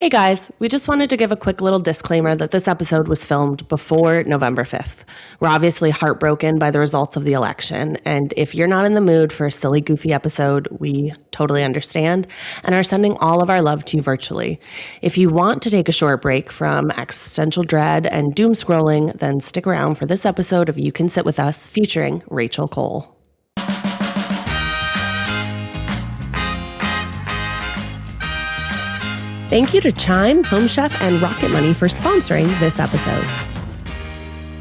Hey guys, we just wanted to give a quick little disclaimer that this episode was filmed before November 5th. We're obviously heartbroken by the results of the election, and if you're not in the mood for a silly, goofy episode, we totally understand and are sending all of our love to you virtually. If you want to take a short break from existential dread and doom scrolling, then stick around for this episode of You Can Sit With Us featuring Rachel Cole. Thank you to Chime, Home Chef, and Rocket Money for sponsoring this episode.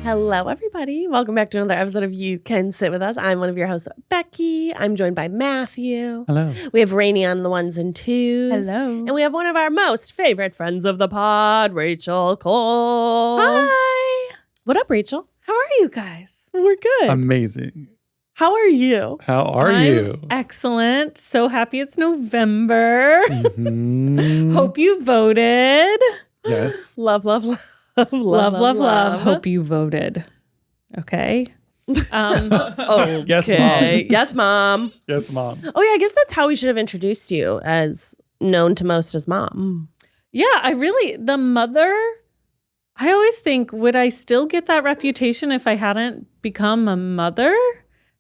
Hello, everybody. Welcome back to another episode of You Can Sit With Us. I'm one of your hosts, Becky. I'm joined by Matthew. Hello. We have Rainie on the ones and twos. Hello. And we have one of our most favorite friends of the pod, Rachel Cole. Hi. What up, Rachel? How are you guys? We're good. Amazing. How are you? How are I'm you? Excellent. So happy it's November. Mhm. Hope you voted. Yes. Love. Love. Hope you voted. Okay. Okay. Yes, Mom. Yes, Mom. Yes, Mom. Oh, yeah, I guess that's how we should have introduced you, as known to most as Mom. Yeah, the mother, I always think, would I still get that reputation if I hadn't become a mother?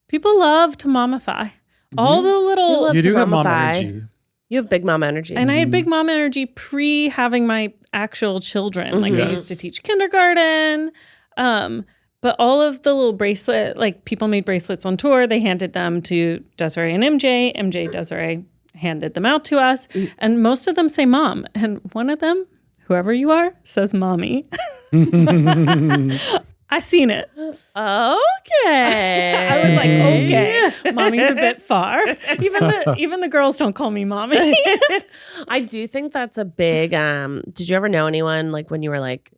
People love to mommify. All the little... You do have mom mummify. energy. You have big mom energy. And I had big mom energy pre-having my actual children. Like, I used to teach kindergarten. But all of the little bracelet, like, people made bracelets on tour. They handed them to Desiree and MJ. MJ, Desiree handed them out to us. And most of them say mom. And one of them, whoever you are, says mommy. I seen it. Okay. I was like, okay, mommy's a bit far. Even the girls don't call me mommy. I do think that's a big, did you ever know anyone, like, when you were, like,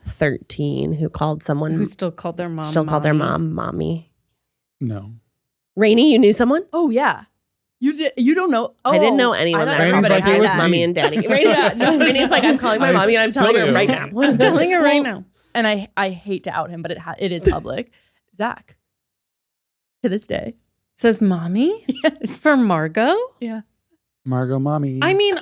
13 who called someone... Who still called their mom Called their mom mommy? No. Rainie, you knew someone? Oh yeah, you don't know. Oh, I didn't know anyone that Rainie's everybody like, it had was mommy me. and daddy. Rainie's like, I'm calling my I mommy and I'm telling still her do. right now. I'm telling her right now. And I hate to out him, but it is public. Zach, to this day, Says mommy? yes, For Margot? yeah. Margot mommy. I mean,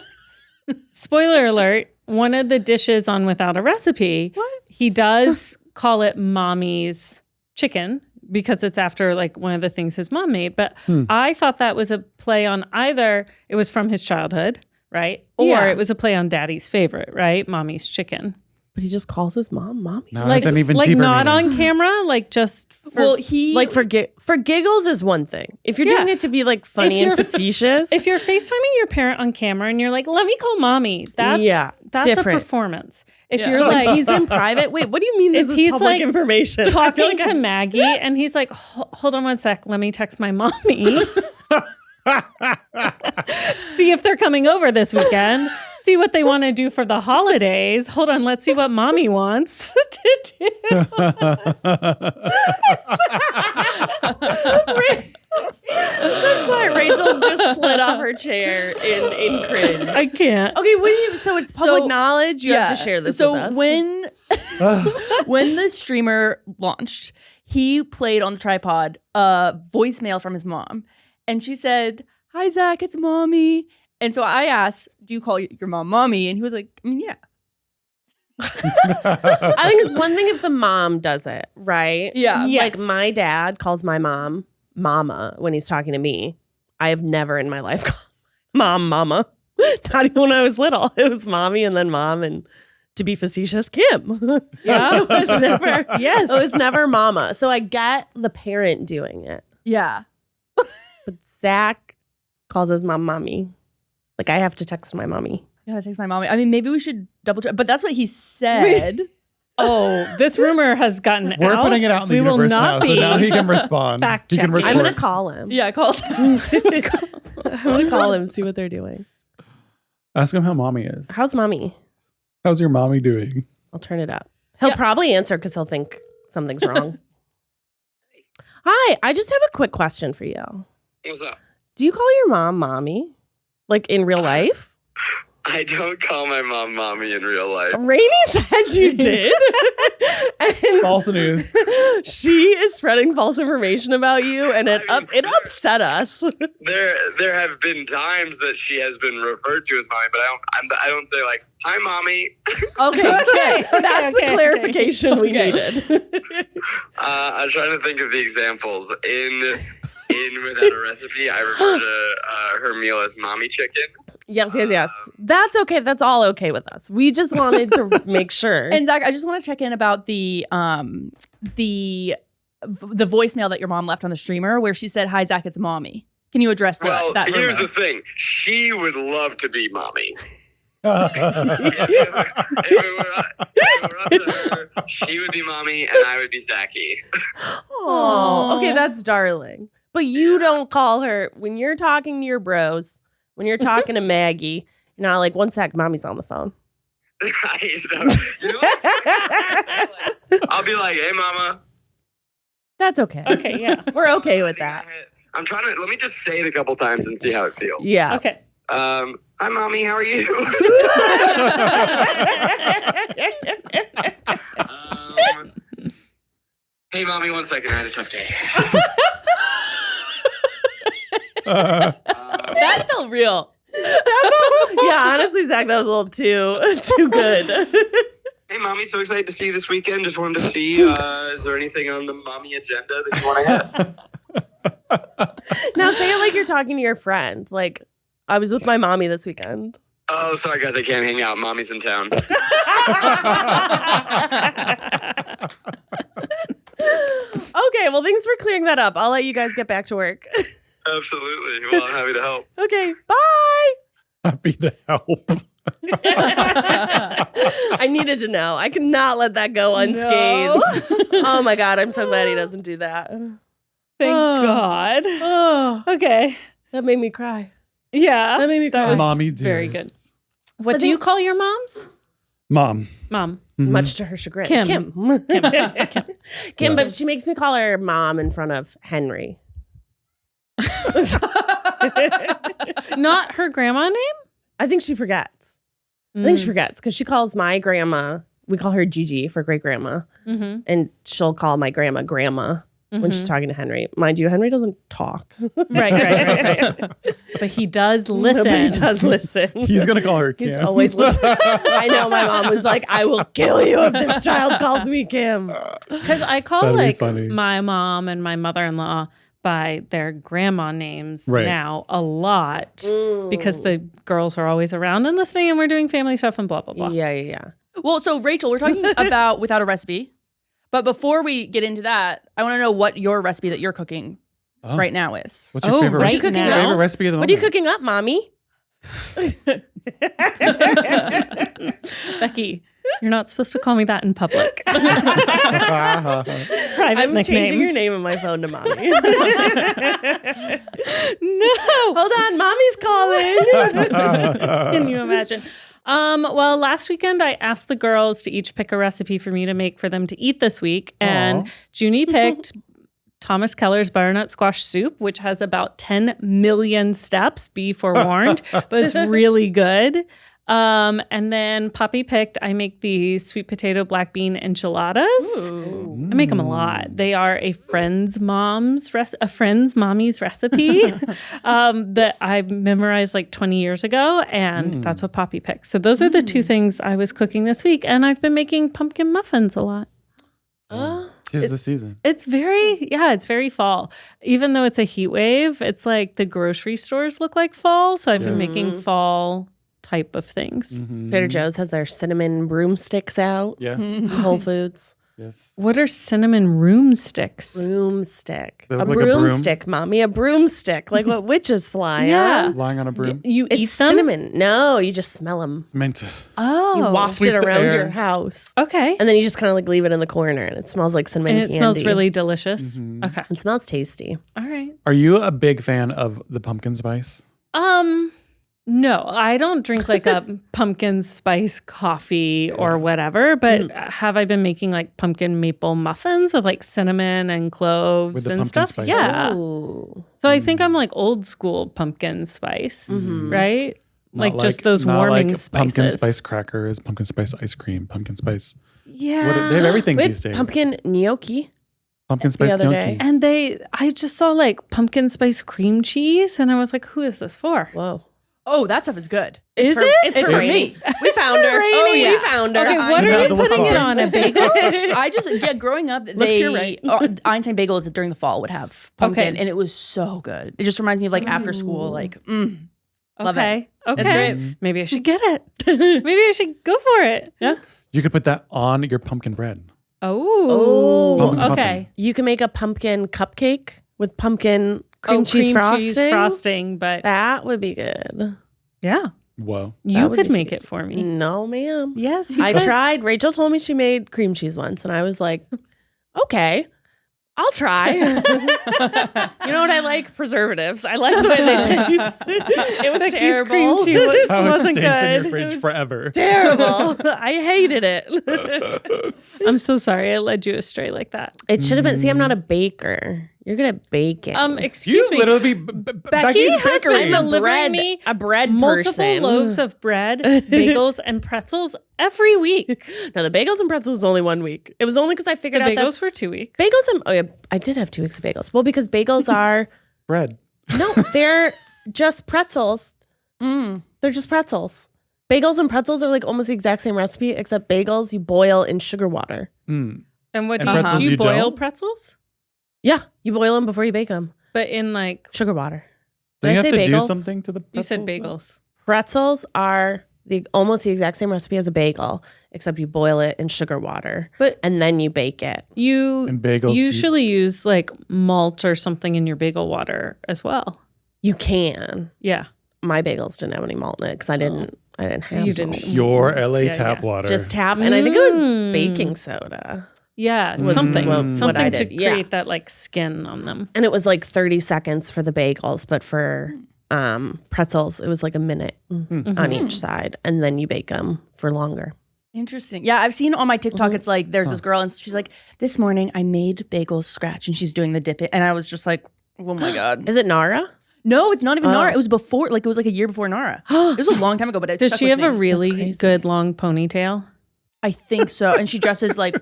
spoiler alert, one of the dishes on Without a Recipe, he does call it mommy's chicken because it's after, like, one of the things his mom made. But I thought that was a play on either it was from his childhood, right? Or Yeah. it was a play on daddy's favorite, right? Mommy's chicken. But he just calls his mom mommy. no, Like, it's an even like deeper not meaning. on camera, like just for, Well, he Like, for giggles is one thing. If you're doing Yeah. it to be, like, funny If and you're- facetious. if you're FaceTiming your parent on camera and you're like, let me call mommy, that's different. a performance. If Yeah. you're like, like he's in private. Wait, what do you mean this If is he's, public like, information? I feel talking like to Maggie and he's like, hold on one sec, let me text my mommy. See if they're coming over this weekend. See what they want to do for the holidays. Hold on, let's see what mommy wants to do. That's like Rachel just slid off her chair in cringe. I can't. Okay, what do you? So it's public knowledge. You have to share this. So with us. when the streamer launched, he played on the tripod a voicemail from his mom, and she said, "Hi Zach, it's mommy." And so I asked, "Do you call your mom mommy?" And he was like, "I mean, yeah." I think it's one thing if the mom does it, right? Yeah. Like my dad calls my mom mama when he's talking to me. I have never in my life called mom mama. Not even when I was little. It was mommy and then mom and, to be facetious, Kim. Yeah. It was never. Yes. It was never mama. So I get the parent doing it. Yeah. But Zach calls his mom mommy. Like, I have to text my mommy. Yeah, that takes my mommy. I mean, maybe we should double check, but that's what he said. Oh, this rumor has gotten We're out. putting it out in the We will universe not now, so be now he can respond. fact He can checking. I'm going to retort. call him. Yeah, I called. I'm going to call him, see what they're doing. Ask him how mommy is. How's mommy? How's your mommy doing? I'll turn it up. He'll probably answer because he'll think something's wrong. Hi, I just have a quick question for you. What's up? Do you call your mom mommy? Like in real life? I don't call my mom mommy in real life. Rainie said you did. And False news. she is spreading false information about you, and it upset us. There have been times that she has been referred to as mommy, but I don't say like, "Hi, mommy." Okay. That's the clarification we needed. I'm trying to think of the examples. In Without a Recipe, I refer to her meal as mommy chicken. Yes. That's okay. That's all okay with us. We just wanted to make sure. And Zach, I just want to check in about the voicemail that your mom left on the streamer where she said, "Hi, Zach, it's mommy." Can you address that? Well, that here's rumor? the thing. She would love to be mommy. Oh, If it were up to her, she would be mommy and I would be Zachy. Oh, okay, that's darling. But you don't call her when you're talking to your bros, when you're talking to Maggie, you're not like, "One sec, mommy's on the phone." I'll be like, "Hey, mama." That's okay. Okay, yeah. We're okay with that. I'm trying to, let me just say it a couple times and see how it feels. Yeah. Okay. Hi, mommy, how are you? Hey, mommy, 1 second. I had a tough day. That felt real. Yeah, honestly, Zach, that was a little too good. Hey, mommy, so excited to see you this weekend. Just wanted to see, is there anything on the mommy agenda that you want to hit? Now say it like you're talking to your friend. Like, I was with my mommy this weekend. Oh, sorry, guys, I can't hang out. Mommy's in town. Okay, well, thanks for clearing that up. I'll let you guys get back to work. Absolutely. Well, I'm happy to help. Okay, bye. Happy to help. I needed to know. I could not let that go unscathed. Oh my God, I'm so glad he doesn't do that. Thank God. Oh, Okay. that made me cry. Yeah. That made me cry. was Mommy dearest. very good. What do you call your moms? Mom. Mom. Mhm. Much to her chagrin. Kim. Kim, but she makes me call her mom in front of Henry. Not her grandma name? I think she forgets. I think she forgets because she calls my grandma, we call her Gigi for great grandma, Mm-hmm. and she'll call my grandma when she's talking to Henry. Mind you, Henry doesn't talk. Right. But he does listen. But he does listen. He's going to call her He's Kim. always listening. I know my mom was like, "I will kill you if this child calls me Kim." Because I call That'd be like funny. my mom and my mother-in-law by their grandma names Right. now a lot because the girls are always around and listening and we're doing family stuff and blah, blah, blah. Yeah. Well, so Rachel, we're talking about Without a Recipe. But before we get into that, I want to know what your recipe that you're cooking Oh. right now is. What's your Oh, favorite right recipe? now? Favorite recipe of the What moment? are you cooking up, mommy? Becky, you're not supposed to call me that in public. Private I'm nickname. changing your name on my phone to mommy. No. Hold on, mommy's calling. Can you imagine? Well, last weekend I asked the girls to each pick a recipe for me to make for them to eat this week. And Junie picked Thomas Keller's butternut squash soup, which has about 10 million steps, be forewarned, but it's really good. And then Poppy picked, I make these sweet potato black bean enchiladas. Ooh. I make them a lot. They are a friend's mommy's recipe that I memorized like 20 years ago, and that's what Poppy picked. So those are the two things I was cooking this week, and I've been making pumpkin muffins a lot. Tis the season. It's very fall. Even though it's a heat wave, it's like the grocery stores look like fall, so I've been making fall type of things. Trader Joe's has their cinnamon broomsticks out. Yes. Whole Foods. Yes. What are cinnamon room sticks? Broomstick. They A look like a broom. broomstick, mommy. A broomstick. Like what witches fly Yeah. on. Lying on a broom. You eat It's them? cinnamon. No, you just smell them. It's meant to. Oh. You waft Sweep it the around air. your house. Okay. And then you just kind of like leave it in the corner and it smells like cinnamon And it candy. smells really delicious. Okay. It smells tasty. All right. Are you a big fan of the pumpkin spice? No, I don't drink like a pumpkin spice coffee or whatever, but have I been making like pumpkin maple muffins with like cinnamon and cloves With the and pumpkin stuff? spice. Yeah. Ooh. So I think I'm like old school pumpkin spice, right? like just those not warming like spices. Pumpkin spice crackers, pumpkin spice ice cream, pumpkin spice. Yeah. They have everything We these days. had pumpkin gnocchi. Pumpkin spice other day. gnocchis. And I just saw like pumpkin spice cream cheese, and I was like, who is this for? Whoa. Oh, that stuff is good. Is it? It's for Rainie. me. We found her. Rainie. Oh, yeah. We found her. Okay, I what know are you the putting it look on? A bagel? I just growing up, to they your right. Einstein bagels during the fall would have pumpkin, Okay. and it was so good. It just reminds me of like after school, like love Okay. It's Okay. great. Maybe I should get it. Maybe I should go for it. Yeah. You could put that on your pumpkin bread. Oh. Pumpkin. Okay. You can make a pumpkin cupcake with pumpkin cream cheese frosting. but That would be good. yeah, Whoa. you would could be make it tasty. for me. No, ma'am. Yes, you I could. tried. Rachel told me she made cream cheese once, and I was like, okay, I'll try. You know what I like? Preservatives. I like the way they taste. It was Becky's terrible. cream cheese How it wasn't stays in your good. fridge forever. Terrible. I hated it. I'm so sorry I led you astray like that. It should have been. See, I'm not a baker. You're gonna bake it. Excuse You me. literally Becky Becky's has bakery. been delivering bread, me a bread multiple person. loaves of bread, bagels, and pretzels every week. No, the bagels and pretzels was only 1 week. It was only because I The figured out bagels for 2 weeks. that bagels and I did have 2 weeks of bagels. Well, because bagels are bread. no, they're just pretzels. They're just pretzels. Bagels and pretzels are like almost the exact same recipe, except bagels you boil in sugar water. Mm. And what And do you pretzels do? You you boil don't? pretzels? Yeah, you boil them before you bake them. But in like, Sugar water. Don't you Did I have to say do bagels? something to the you said pretzels, though? bagels. Pretzels are almost the exact same recipe as a bagel, except you boil it in sugar water, But and then you bake it. you And bagels. usually use like malt or something in your bagel water as well. You can. Yeah. My bagels didn't have any malt in it because I didn't have You salt. didn't. Your LA Yeah, tap yeah. water. Just tap, and I think it was Mm. baking soda. Yeah. Was Something. what I Something to did, yeah. create that like skin on them. And it was like 30 seconds for the bagels, but for pretzels, it was like a minute on each side. And then you bake them for longer. Interesting. Yeah, I've seen on my TikTok, it's like there's this girl and she's like, this morning I made bagels scratch and she's doing the dip it. And I was just like, oh my God. Is it Nara? No, it's not even Nara. It was before, like it was like a year before Nara. It was a long time ago, but it Does stuck she with have a me. really crazy. good long ponytail? I think so. And she dresses like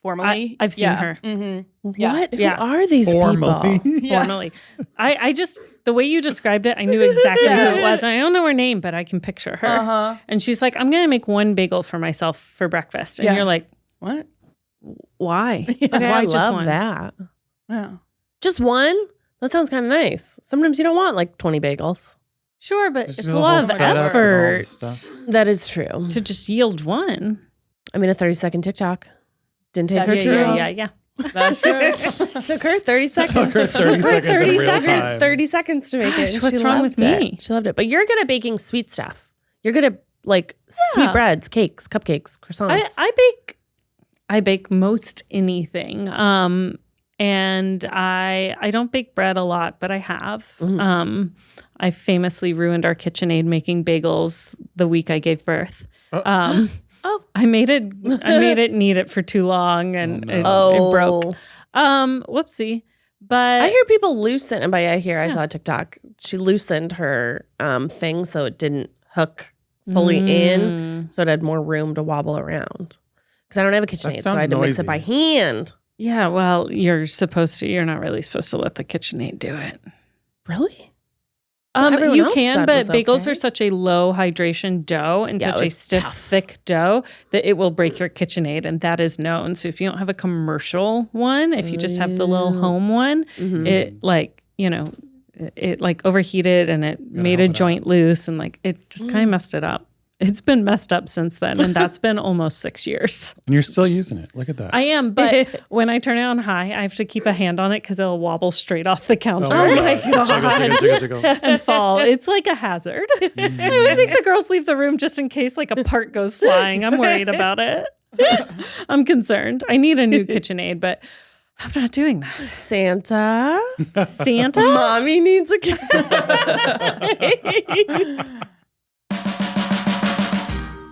formally. I've seen her. Mm-hmm. What? Yeah. Who are these formally. people? Formally. I just, the way you described it, I knew exactly who it was. I don't know her name, but I can picture her. Uh-huh. And she's like, I'm going to make one bagel for myself for breakfast. And Yeah. you're like, What? why? Okay, Why I just love one? that. Yeah. Just one? That sounds kind of nice. Sometimes you don't want like 20 bagels. Sure, but Just it's do a the lot whole of setup and all effort this stuff. That is true. to just yield one. I mean, a 30-second TikTok. Didn't take her That's too true. long. Yeah. That's true. Took her 30 seconds. Took her 30 seconds in real time. 30 seconds to make it. Gosh, and what's she wrong with loved it. me? She loved it. But you're good at baking sweet stuff. You're good at like sweet breads, cakes, cupcakes, croissants. I bake most anything. And I don't bake bread a lot, but I have. I famously ruined our KitchenAid making bagels the week I gave birth. I made it knead it for too long and it broke. Whoopsie. But I hear people loosen, and by I hear, I saw a TikTok. She loosened her thing so it didn't hook fully in, so it had more room to wobble around. Because I don't have a KitchenAid, so I had to mix it by hand. yeah, well, you're not really supposed to let the KitchenAid do it. Really? Everyone You else can, said but was bagels okay. are such a low hydration dough and Yeah, such it a was stiff, tough. thick dough that it will break your KitchenAid, and that is known. So if you don't have a commercial one, if you just have the little home one, it overheated and it made a help it joint loose and like it just kind of messed it up. It's been messed up since then, and that's been almost 6 years. And you're still using it. Look at that. I am, but when I turn it on high, I have to keep a hand on it because it'll wobble straight off the counter. Oh my Jiggle, jiggle, jiggle, jiggle. And fall. It's like a hazard. I always make the girls leave the room just in case like a part goes flying. I'm worried about it. I'm concerned. I need a new KitchenAid, but I'm not doing that. Santa? Santa? Mommy needs a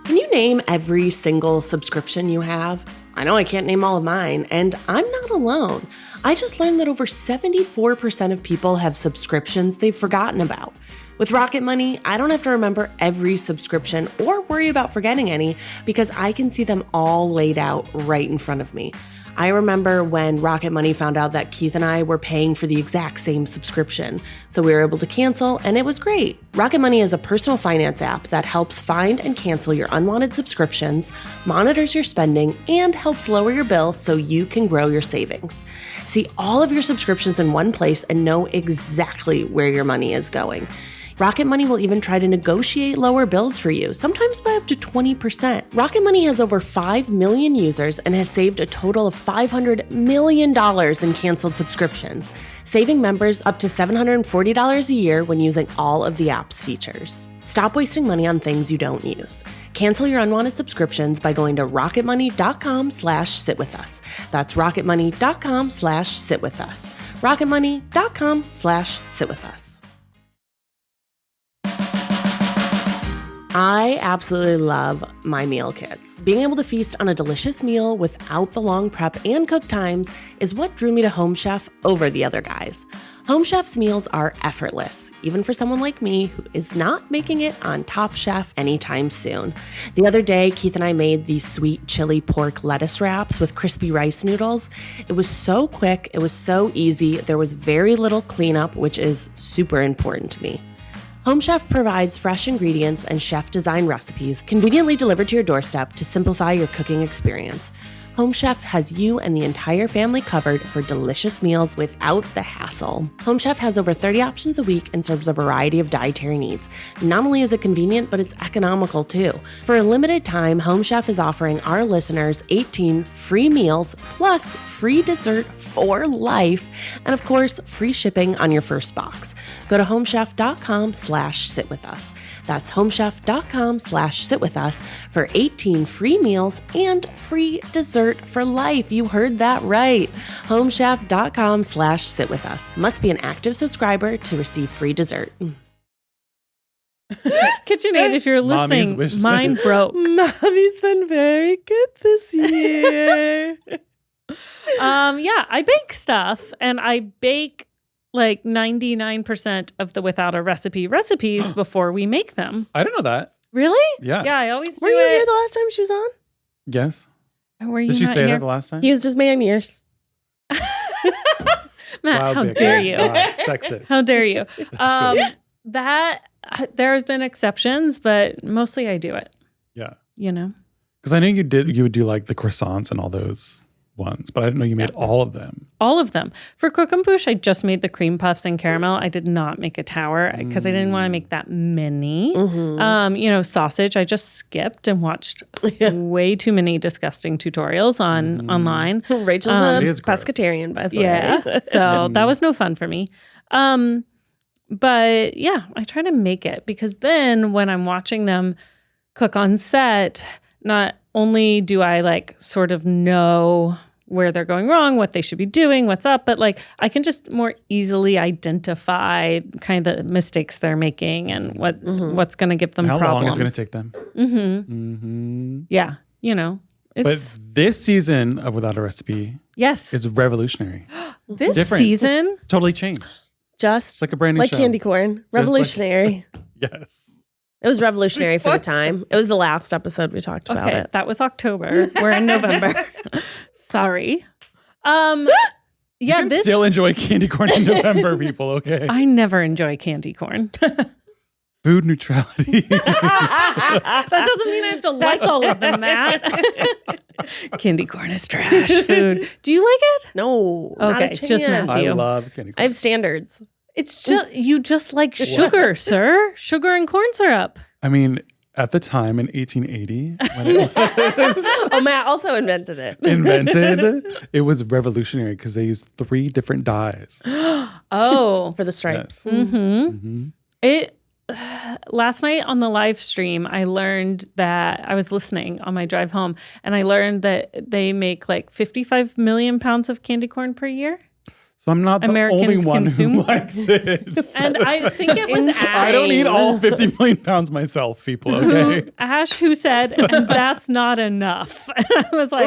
Can you name every single subscription you have? I know I can't name all of mine, and I'm not alone. I just learned that over 74% of people have subscriptions they've forgotten about. With Rocket Money, I don't have to remember every subscription or worry about forgetting any because I can see them all laid out right in front of me. I remember when Rocket Money found out that Keith and I were paying for the exact same subscription, so we were able to cancel, and it was great. Rocket Money is a personal finance app that helps find and cancel your unwanted subscriptions, monitors your spending, and helps lower your bill so you can grow your savings. See all of your subscriptions in one place and know exactly where your money is going. Rocket Money will even try to negotiate lower bills for you, sometimes by up to 20%. Rocket Money has over 5 million users and has saved a total of $500 million in canceled subscriptions, saving members up to $740 a year when using all of the app's features. Stop wasting money on things you don't use. Cancel your unwanted subscriptions by going to rocketmoney.com/sitwithus. That's rocketmoney.com/sitwithus. rocketmoney.com/sitwithus. I absolutely love my meal kits. Being able to feast on a delicious meal without the long prep and cook times is what drew me to Home Chef over the other guys. Home Chef's meals are effortless, even for someone like me who is not making it on Top Chef anytime soon. The other day, Keith and I made these sweet chili pork lettuce wraps with crispy rice noodles. It was so quick, it was so easy, there was very little cleanup, which is super important to me. Home Chef provides fresh ingredients and chef-designed recipes conveniently delivered to your doorstep to simplify your cooking experience. Home Chef has you and the entire family covered for delicious meals without the hassle. Home Chef has over 30 options a week and serves a variety of dietary needs. Not only is it convenient, but it's economical too. For a limited time, Home Chef is offering our listeners 18 free meals plus free dessert for life, and of course, free shipping on your first box. Go to homechef.com/sitwithus. That's homechef.com/sitwithus for 18 free meals and free dessert for life. You heard that right. homechef.com/sitwithus. Must be an active subscriber to receive free dessert. KitchenAid, if you're listening, mine broke. Mommy's been very good this year. Yeah, I bake stuff, and I bake like 99% of the without a recipe recipes before we make them. I didn't know that. Really? Yeah. Yeah, I always do Were you it. here the last time she was on? Yes. Were you Did she not say here? that the last time? He used his man years. Matt, Wow, how Vicky. dare you? Wow, sexist. How dare you? That there has been exceptions, but mostly I do it. Yeah. You know? Because I knew you would do like the croissants and all those ones, but I didn't know you made all of them. All of them. For Croquembouche, I just made the cream puffs and caramel. I did not make a tower because I didn't want to make that many. Sausage, I just skipped and watched way too many disgusting tutorials online. Rachel's It a is gross. pescatarian, by the way. Yeah. So that was no fun for me. But yeah, I try to make it because then when I'm watching them cook on set, not only do I like sort of know where they're going wrong, what they should be doing, what's up, but like I can just more easily identify kind of the mistakes they're making and what's going to give them How problems. long is it going to take them? Yeah, But it's this season of Without a Recipe yes. is revolutionary. This different. season, It's totally changed. Just It's like a brand new like show. candy corn. Revolutionary. Yes. It was revolutionary for the time. It was the last episode we talked about okay, it. that was October. We're in November. Sorry. You can still enjoy candy corn in November, people, okay? I never enjoy candy corn. Food neutrality. That doesn't mean I have to like all of them, Matt. Candy corn is trash food. Do you like it? No. not Okay, a just chance. Matthew. I love candy corn. I have standards. It's just you just like sugar, sir. Sugar and corn syrup. I mean, at the time in 1880, when it was Oh, Matt also invented it. invented, it was revolutionary because they used 3 different dyes. Oh. For the stripes. It last night on the live stream, I learned that I was listening on my drive home, and I learned that they make like 55 million pounds of candy corn per year. So I'm not the Americans only one consume- who likes it. And I think it was I don't eat all 50 million pounds myself, people, okay? Ash who said, and that's not enough. And I was like,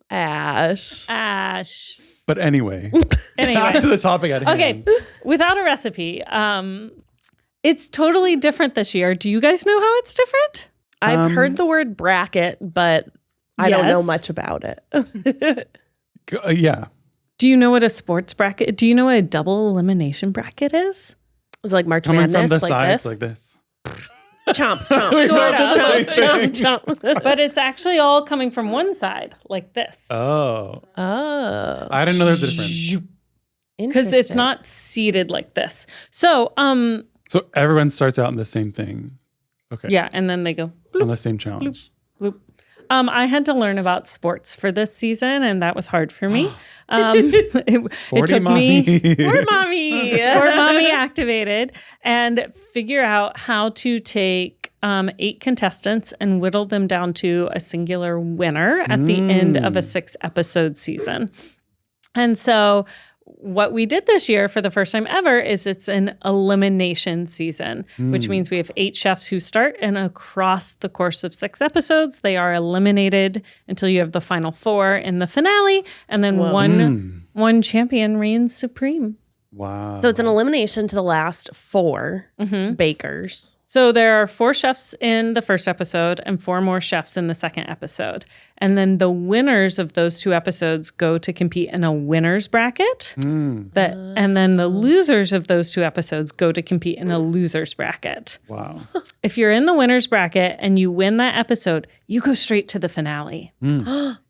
Ash. Ash. But anyway, Anyway. back to the topic at hand. Okay, without a recipe, it's totally different this year. Do you guys know how it's different? I've heard the word bracket, but I don't know Yes. much about it. Yeah. Do you know what a sports bracket? Do you know what a double elimination bracket is? It's like March Coming Madness, from the like sides this. like this. Chomp, chomp, Sort chomp, of. chomp, chomp. But it's actually all coming from one side, like this. Oh. Oh, I didn't know there's a difference. Because it's interesting. not seated like this. So, So everyone starts out in the same thing. Okay. yeah, and then they go On the same challenge. bloop. I had to learn about sports for this season, and that was hard for me. It Sporty took mommy. me Poor mommy. Sport Mommy activated and figure out how to take 8 contestants and whittle them down to a singular winner at the end of a 6-episode season. And so what we did this year for the first time ever is it's an elimination season, which means we have 8 chefs who start, and across the course of 6 episodes, they are eliminated until you have the final 4 in the finale, and then one champion reigns supreme. Wow. So it's an elimination to the last 4 bakers. So there are 4 chefs in the first episode and 4 more chefs in the second episode. And then the winners of those 2 episodes go to compete in a winner's bracket. And then the losers of those 2 episodes go to compete in a loser's bracket. Wow. If you're in the winner's bracket and you win that episode, you go straight to the finale.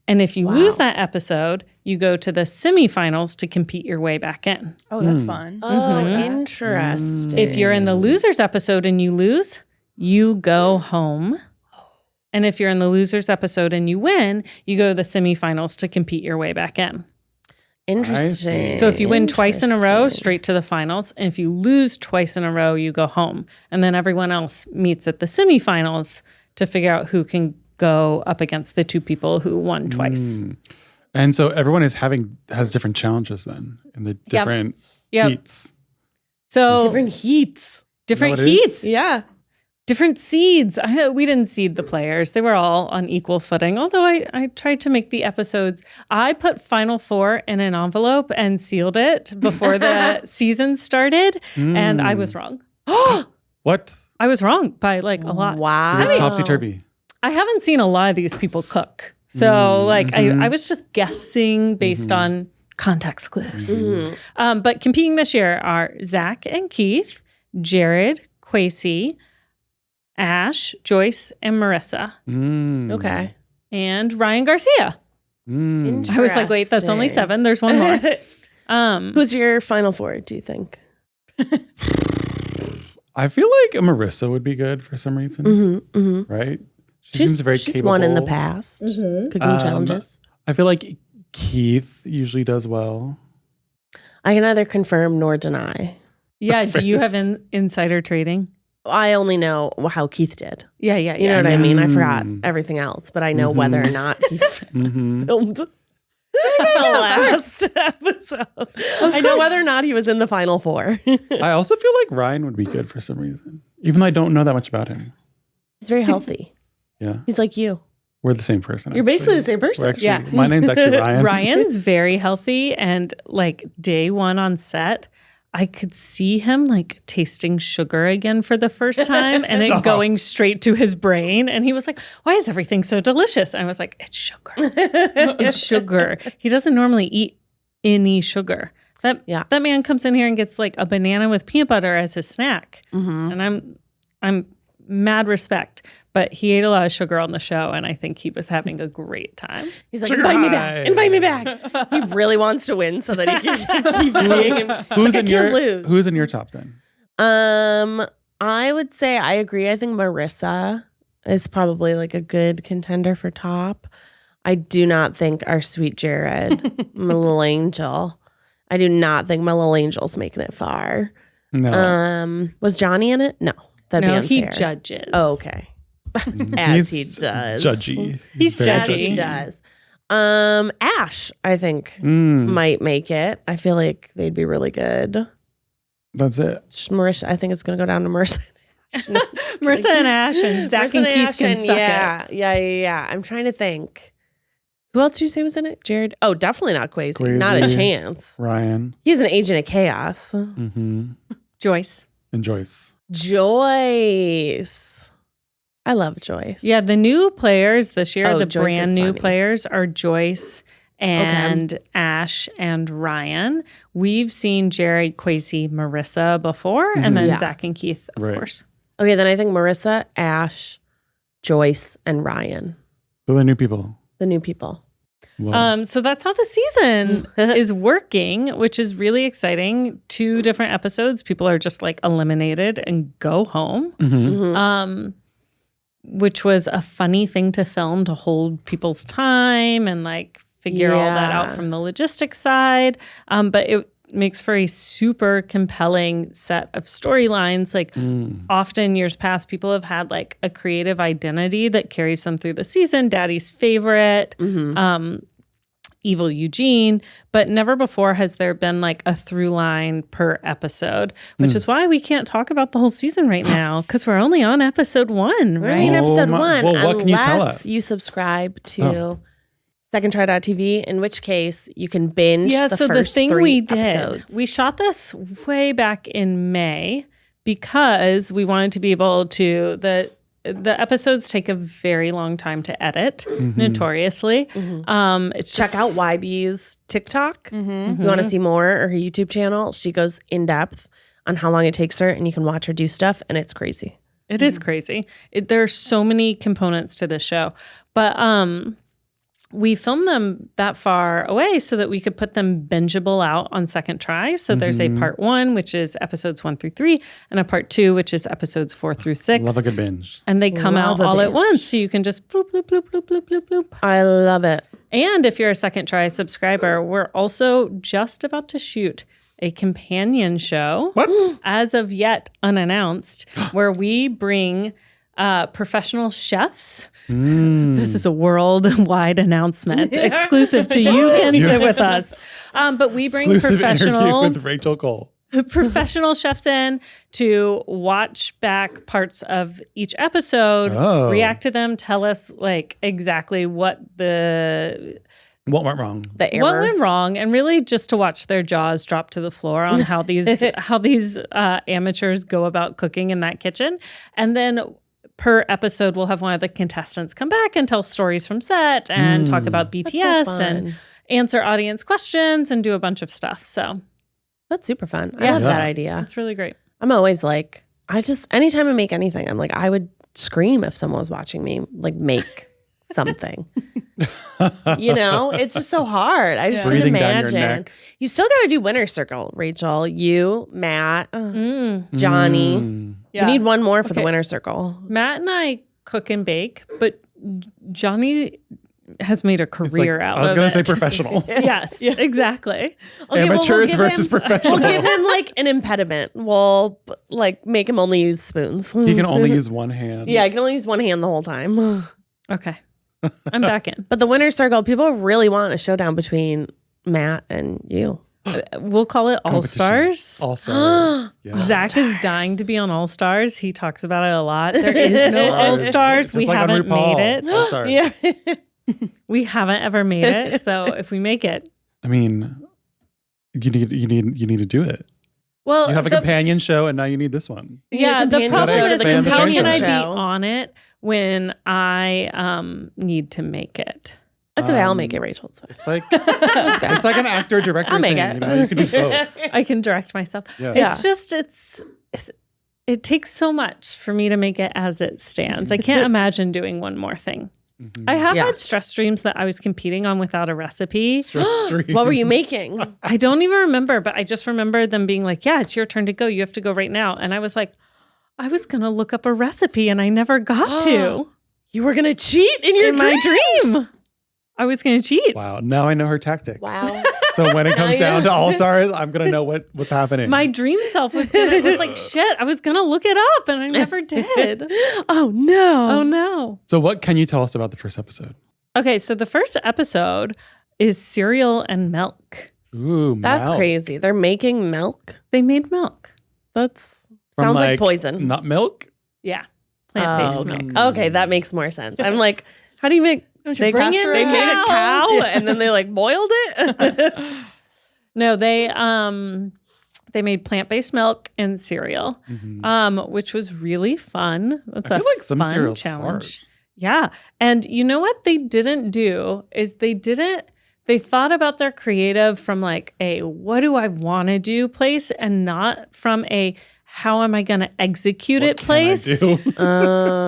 And if you lose that episode, you go to the semifinals to compete your way back in. Oh, that's fun. Oh, interesting. If you're in the loser's episode and you lose, you go home. And if you're in the loser's episode and you win, you go to the semifinals to compete your way back in. Interesting. So if you win twice in a row, Interesting. straight to the finals. And if you lose twice in a row, you go home. And then everyone else meets at the semifinals to figure out who can go up against the 2 people who won twice. And so everyone has different challenges then in the different heats. So different heats. different Is that what it is? heats. Yeah. Different seeds. We didn't seed the players. They were all on equal footing. Although I tried to make the episodes. I put Final 4 in an envelope and sealed it before the season started. And I was wrong. What? I was wrong by like a lot. Wow. Topsy-turvy. I haven't seen a lot of these people cook. So I was just guessing based on context clues. But competing this year are Zach and Keith, Jared, Quasi, Ash, Joyce, and Marissa, Okay. and Ryan Garcia. I was like, wait, that's only 7. There's one more. Who's your final 4, do you think? I feel like Marissa would be good for some reason. Right? She seems very she's capable. won in the past. Cooking challenges. I feel like Keith usually does well. I can neither confirm nor deny. Yeah, do you have insider trading? I only know how Keith did. Yeah. You know what I mean? I forgot everything else, but I know whether or not he filmed the last episode. I know whether or not he was in the final 4. I also feel like Ryan would be good for some reason, even though I don't know that much about him. He's very healthy. Yeah. He's like you. We're the same person. You're basically the same person. We're actually, Yeah. My name's actually Ryan. Ryan's very healthy, and like day 1 on set, I could see him like tasting sugar again for the first time and it going straight to his brain. And he was like, why is everything so delicious? And I was like, it's sugar. It's sugar. He doesn't normally eat any sugar. That man comes in here and gets like a banana with peanut butter as his snack. And I'm mad respect. But he ate a lot of sugar on the show, and I think he was having a great time. He's like, invite me back. Invite me back. He really wants to win so that he can keep being him. Who's in your top then? I would say I agree. I think Marissa is probably like a good contender for top. I do not think our sweet Jared, my little angel. I do not think my little angel's making it far. No. Was Johnny in it? No. That'd be unfair. He judges. Oh, okay. As he does. Judgy. He's very As he judgy. does. Ash, I think, might make it. I feel like they'd be really good. That's it. Just Marissa, I think it's going to go down to Marissa. Marissa and Ash and Zach Marissa and Keith Ash can and suck it. Yeah. I'm trying to think. Who else did you say was in it? Jared? Oh, definitely not Kwesi. Not a Kwesi. chance. Ryan. He's an agent of chaos. Mm-hmm. Joyce. And Joyce. Joyce. I love Joyce. Yeah, the new players this year, the Joyce brand is new funny. players are Joyce and Ash and Ryan. We've seen Jerry, Kwesi, Marissa before, and then Yeah. Zach and Keith, of Right. course. Okay, then I think Marissa, Ash, Joyce, and Ryan. So they're new people. The new people. Wow. So that's how the season is working, which is really exciting. 2 different episodes. People are just like eliminated and go home. Mm-hmm. Which was a funny thing to film, to hold people's time and like figure all that out Yeah. from the logistics side. But it makes for a super compelling set of storylines. Like often years past, people have had like a creative identity that carries them through the season. Daddy's favorite, evil Eugene, but never before has there been like a through line per episode, which is why we can't talk about the whole season right now because we're only on episode 1, We're right? in episode my- 1 well, what can you tell unless us? you subscribe to secondtry.tv, in which case you can binge Yeah, the so the first thing 3 we did, episodes. we shot this way back in May because we wanted to be able to the episodes take a very long time to edit, notoriously. It's Check just out YB's TikTok. If you want to see more, or her YouTube channel. She goes in depth on how long it takes her, and you can watch her do stuff, and it's crazy. It is crazy. There are so many components to this show. But we filmed them that far away so that we could put them bingeable out on second try. So there's a part 1, which is episodes 1 through 3, and a part 2, which is episodes 4 through 6. Love a good binge. And they come Love out a all at binge. once. So you can just bloop, bloop, bloop, bloop, bloop, bloop, bloop. I love it. And if you're a second try subscriber, we're also just about to shoot a companion show, What? as of yet unannounced, where we bring professional chefs. This is a worldwide announcement exclusive to you can sit with us. But we bring Exclusive interview professional with Rachel Cole. professional chefs in to watch back parts of each episode, Oh. react to them, tell us like exactly what What went wrong? The error. what went wrong, and really just to watch their jaws drop to the floor on how these amateurs go about cooking in that kitchen. And then per episode, we'll have one of the contestants come back and tell stories from set and talk about BTS and fun. answer audience questions and do a bunch of stuff. So That's super fun. I love Yeah. that idea. it's really great. I'm always like, anytime I make anything, I'm like, I would scream if someone was watching me like make something. It's just so hard. I just couldn't Breathing down your imagine. neck. You still got to do winner's circle, Rachel. You, Matt, Johnny. Mm. We need one more for the Okay. winner's circle. Matt and I cook and bake, but Johnny has made a It's like- career out I was of going it. to say professional. Yes, exactly. Okay, Amateurs give versus him, professional. We'll give him like an impediment. We'll like make him only use spoons. He can only use one hand. Yeah, I can only use one hand the whole time. Okay. I'm back in. But the winner's circle, people really want a showdown between Matt and you. We'll call it All Competition. Stars. All stars. Yeah. Zach is dying to be on All Stars. He talks about it a lot. There is no All Stars. Just We like on haven't RuPaul. made it. All Stars. Yeah. We haven't ever made it. So if we make it, I mean, you need to do it. well, You have a companion show, and now you need this one. yeah. The companion problem show is, to the how can I be companion show. on it when I need to make it? That's okay. I'll make it, Rachel. It's fine. It's like it's like an actor director I'll make thing. it. You can do both. I can direct myself. Yeah. It's just it takes so much for me to make it as it stands. I can't imagine doing one more thing. I have Yeah. had stress dreams that I was competing on without a recipe. What were you making? I don't even remember, but I just remember them being like, "Yeah, it's your turn to go. You have to go right now." And I was like, I was going to look up a recipe and I never got to. You were going to cheat in your In my dream. I was going to cheat. Wow. Now I know her tactic. Wow. So when it comes down to All Stars, I'm gonna know what's happening. My dream self was like, shit, I was going to look it up and I never did. Oh, no. Oh no. So what can you tell us about the first episode? Okay, so the first episode is cereal and milk. Ooh, That's milk. crazy. They're making milk. They made milk. That's From, sounds like poison. Nut milk. Yeah. Plant-based okay. milk. Okay, that makes more sense. I'm like, how do you make Don't you They bring in made a cow cows. and then they like boiled it. No, they made plant-based milk and cereal, which was really fun. That's I feel like some fun cereal's challenge. hard. Yeah. And you know what they didn't do is they thought about their creative from like a what do I want to do place and not from a how am I going to execute What it can I place. do?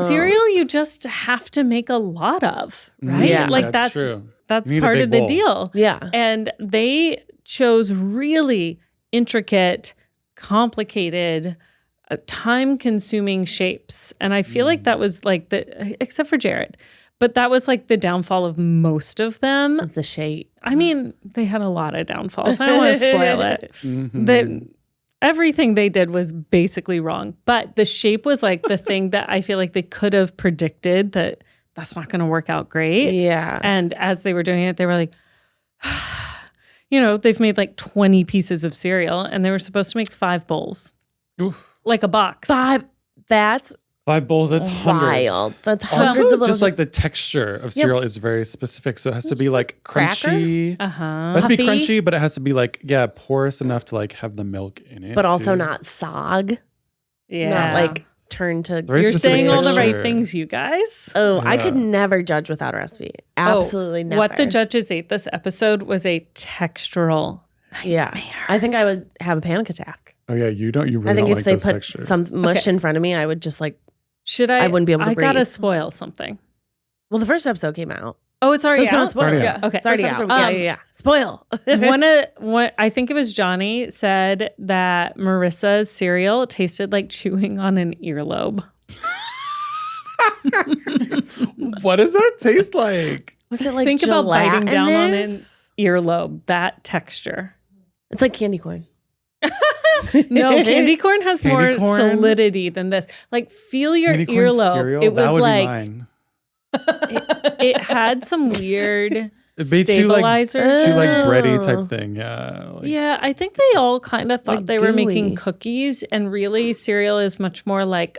Cereal you just have to make a lot of, right? Yeah. Like That's that's true. that's You need a part big of the bowl. deal. Yeah. And they chose really intricate, complicated, time-consuming shapes. And I feel like that was like except for Jared, but that was like the downfall of most of them. That's the shape. I mean, they had a lot of downfalls. I don't want to spoil it. Everything they did was basically wrong. But the shape was like the thing that I feel like they could have predicted that that's not going to work out great. Yeah. And as they were doing it, they were like, they've made like 20 pieces of cereal and they were supposed to make 5 bowls, Oof. like a box. 5. That's 5 bowls, that's hundreds. wild. That's hundreds Also, of little. just like the texture of cereal is very specific. So it has to be like crunchy. Uh-huh. It has to be Puffy. crunchy, but it has to be like, porous enough to like have the milk in it. but also too. not sog. Yeah. Not like turn to. Very You're specific saying all the right texture. things, you guys. Oh, I could Yeah. never judge without a recipe. Absolutely never. What the judges ate this episode was a textural. Yeah. I think I would have a panic attack. Oh yeah, you really I think don't if like they those put textures. some mush Okay. in front of me, I would just like. Should I? I wouldn't be able to I gotta breathe. spoil something. Well, the first episode came out. Oh, it's already It's not out. spoiled. Already Yeah. Okay. It's already First out. episode, Yeah. Spoil. One, I think it was Johnny said that Marissa's cereal tasted like chewing on an earlobe. What does that taste like? Was it like Think about biting down on an gelatinous? earlobe. That texture. It's like candy corn. No, candy corn has Candy more corn? solidity than this. Like, feel your Candy corn earlobe. cereal? It That was would be like mine. it had some weird It'd be too like stabilizers. bready Oh. type thing. Yeah. Like, Yeah, I think they all kind of thought Like they were making gooey. cookies, and really cereal is much more like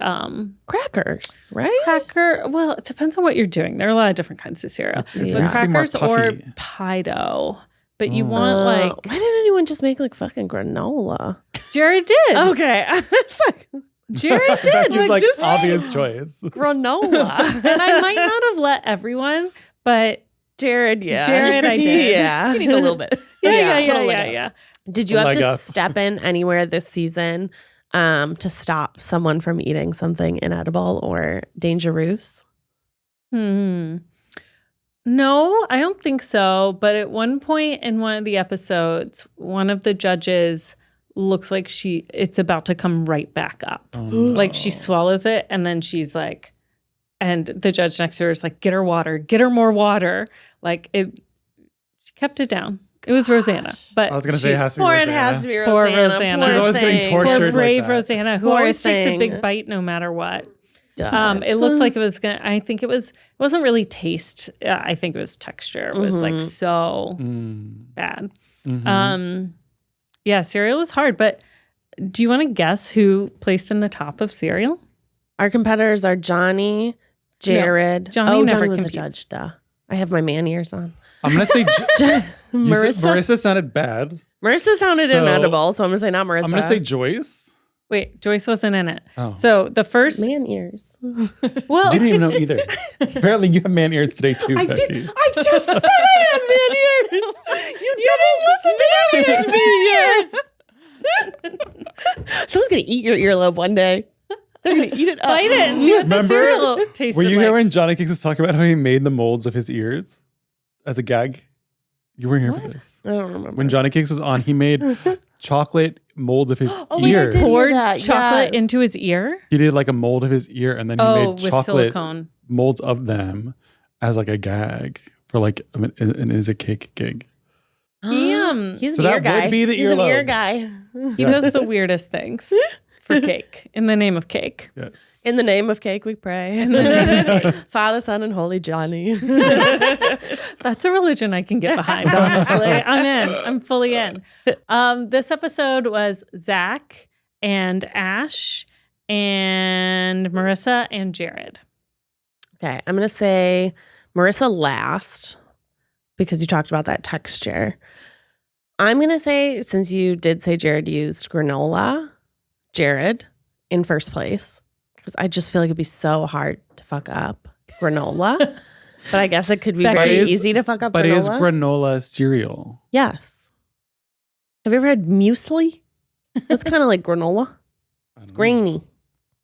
Crackers, right? cracker. Well, it depends on what you're doing. There are a lot of different kinds of cereal, Yeah. but It has to be more crackers or puffy. pie dough. But you Oh. want like why didn't anyone just make like fucking granola? Jared did. Okay, it's like Jared did. Becky's like just- obvious choice. granola. And I might not have let everyone, but Jared, yeah, Jared, I did. Yeah, He needs a little bit. yeah. Did you A have leg to up. step in anywhere this season to stop someone from eating something inedible or dangerous? No, I don't think so. But at one point in one of the episodes, one of the judges looks like it's about to come right back up. Oh, Like she swallows it and then she's like, and the judge next to her is like, get her water, get her more water. Like she kept it down. It was Rosanna. But I was gonna say it has to be Poor it Rosanna. has to be Poor Rosanna. Rosanna. Poor She's always getting thing. tortured. poor like brave that. Rosanna, who Poor always takes a thing. big bite no matter what. Does. It looked like it was gonna. I think it wasn't really taste. I think it was texture. It was like so bad. Yeah, cereal was hard. But do you want to guess who placed in the top of cereal? Our competitors are Johnny, Jared. Johnny never Johnny was a competes. judge. Duh. I have my man ears on. I'm gonna say Marissa. Marissa sounded bad. Marissa sounded So- inedible, so I'm gonna say not Marissa. I'm gonna say Joyce. Wait, Joyce wasn't in it. Oh. So the first, man ears. well, You didn't even know either. Apparently, you have man ears today too, I Becky. did. I just said I had man ears. You didn't listen to man ears. Someone's gonna eat your earlobe one day. They're gonna eat it up. bite it and see what the Remember? cereal tasted Were you like. here when Johnny Cakes was talking about how he made the molds of his ears as a gag? You weren't here for this. I don't remember. When Johnny Cakes was on, he made chocolate molds of his Oh, wait, I ear. did. Poured that, chocolate yes. into his ear? He did like a mold of his ear, and then he made with chocolate silicone. molds of them as like a gag for like an is a cake gig. He's So an ear that guy. would be the He's an ear earlobe. guy. He does the weirdest things for cake in the name of cake. Yes. In the name of cake, we pray. Father, Son, and Holy Johnny. That's a religion I can get behind, honestly. I'm in. I'm fully in. This episode was Zach and Ash and Marissa and Jared. Okay, I'm gonna say Marissa last because you talked about that texture. I'm going to say, since you did say Jared used granola, Jared in first place, because I just feel like it'd be so hard to fuck up granola. But I guess it could be very easy to fuck up but granola. But is granola cereal? Yes. Have you ever had muesli? That's kind of like granola. It's grainy.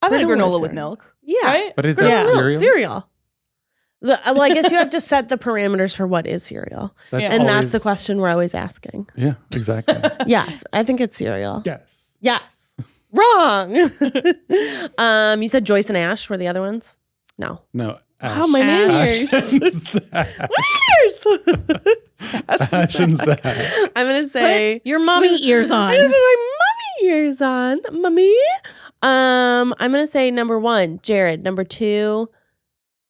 I've had a granola cereal. with milk. Yeah. Right? But is that cereal? Cereal. Well, I guess you have to set the parameters for what is cereal. That's the question we're always asking. Yeah, exactly. Yes, I think it's cereal. Yes. Yes. Wrong. You said Joyce and Ash were the other ones? No. No. Ash. Oh, my Ash ears. Ash and Zach. I'm going to say. Your mommy ears on. I'm going to put my mommy ears on. Mommy. I'm going to say number 1, Jared. Number 2.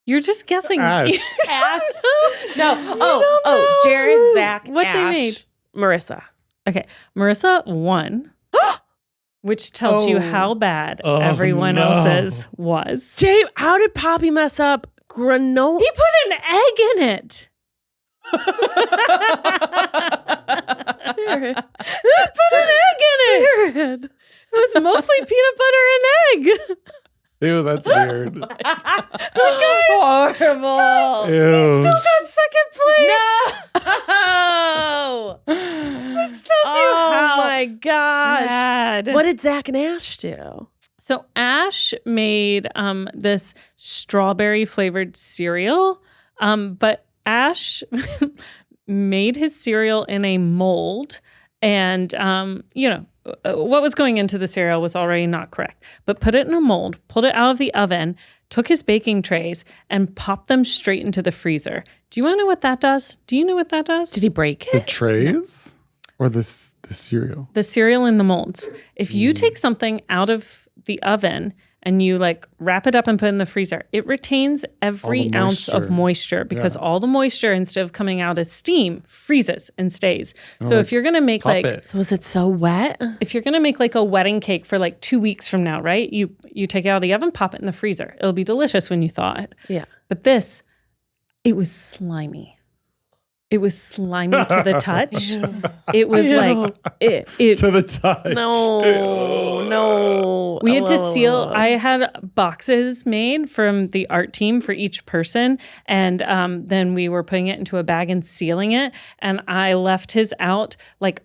You're just guessing. Ash. Ash. No. Jared, Zach, What Ash, they made. Marissa. Okay. Marissa won, which tells you how bad everyone else's was. Jay, how did Poppy mess up granola? He put an egg in it. Jared. He put an egg in it. Jared. It was mostly peanut butter and egg. Ew, that's weird. Horrible. Ew. Still got second place. No. Which tells you how my gosh. bad. What did Zach and Ash do? So Ash made this strawberry flavored cereal, but Ash made his cereal in a mold, and what was going into the cereal was already not correct, but put it in a mold, pulled it out of the oven, took his baking trays, and popped them straight into the freezer. Do you want to know what that does? Do you know what that does? Did he break The it? trays or the cereal? The cereal in the molds. If you take something out of the oven and you wrap it up and put it in the freezer, it retains every ounce of moisture because all the moisture, instead of coming out as steam, freezes and stays. So if you're going to make So was it so wet? if you're going to make a wedding cake for 2 weeks from now, right? You take it out of the oven, pop it in the freezer. It'll be delicious when you thaw it. Yeah. But this, it was slimy. It was slimy to the touch. It was it To the touch. No. We had to seal. I had boxes made from the art team for each person, and then we were putting it into a bag and sealing it. And I left his out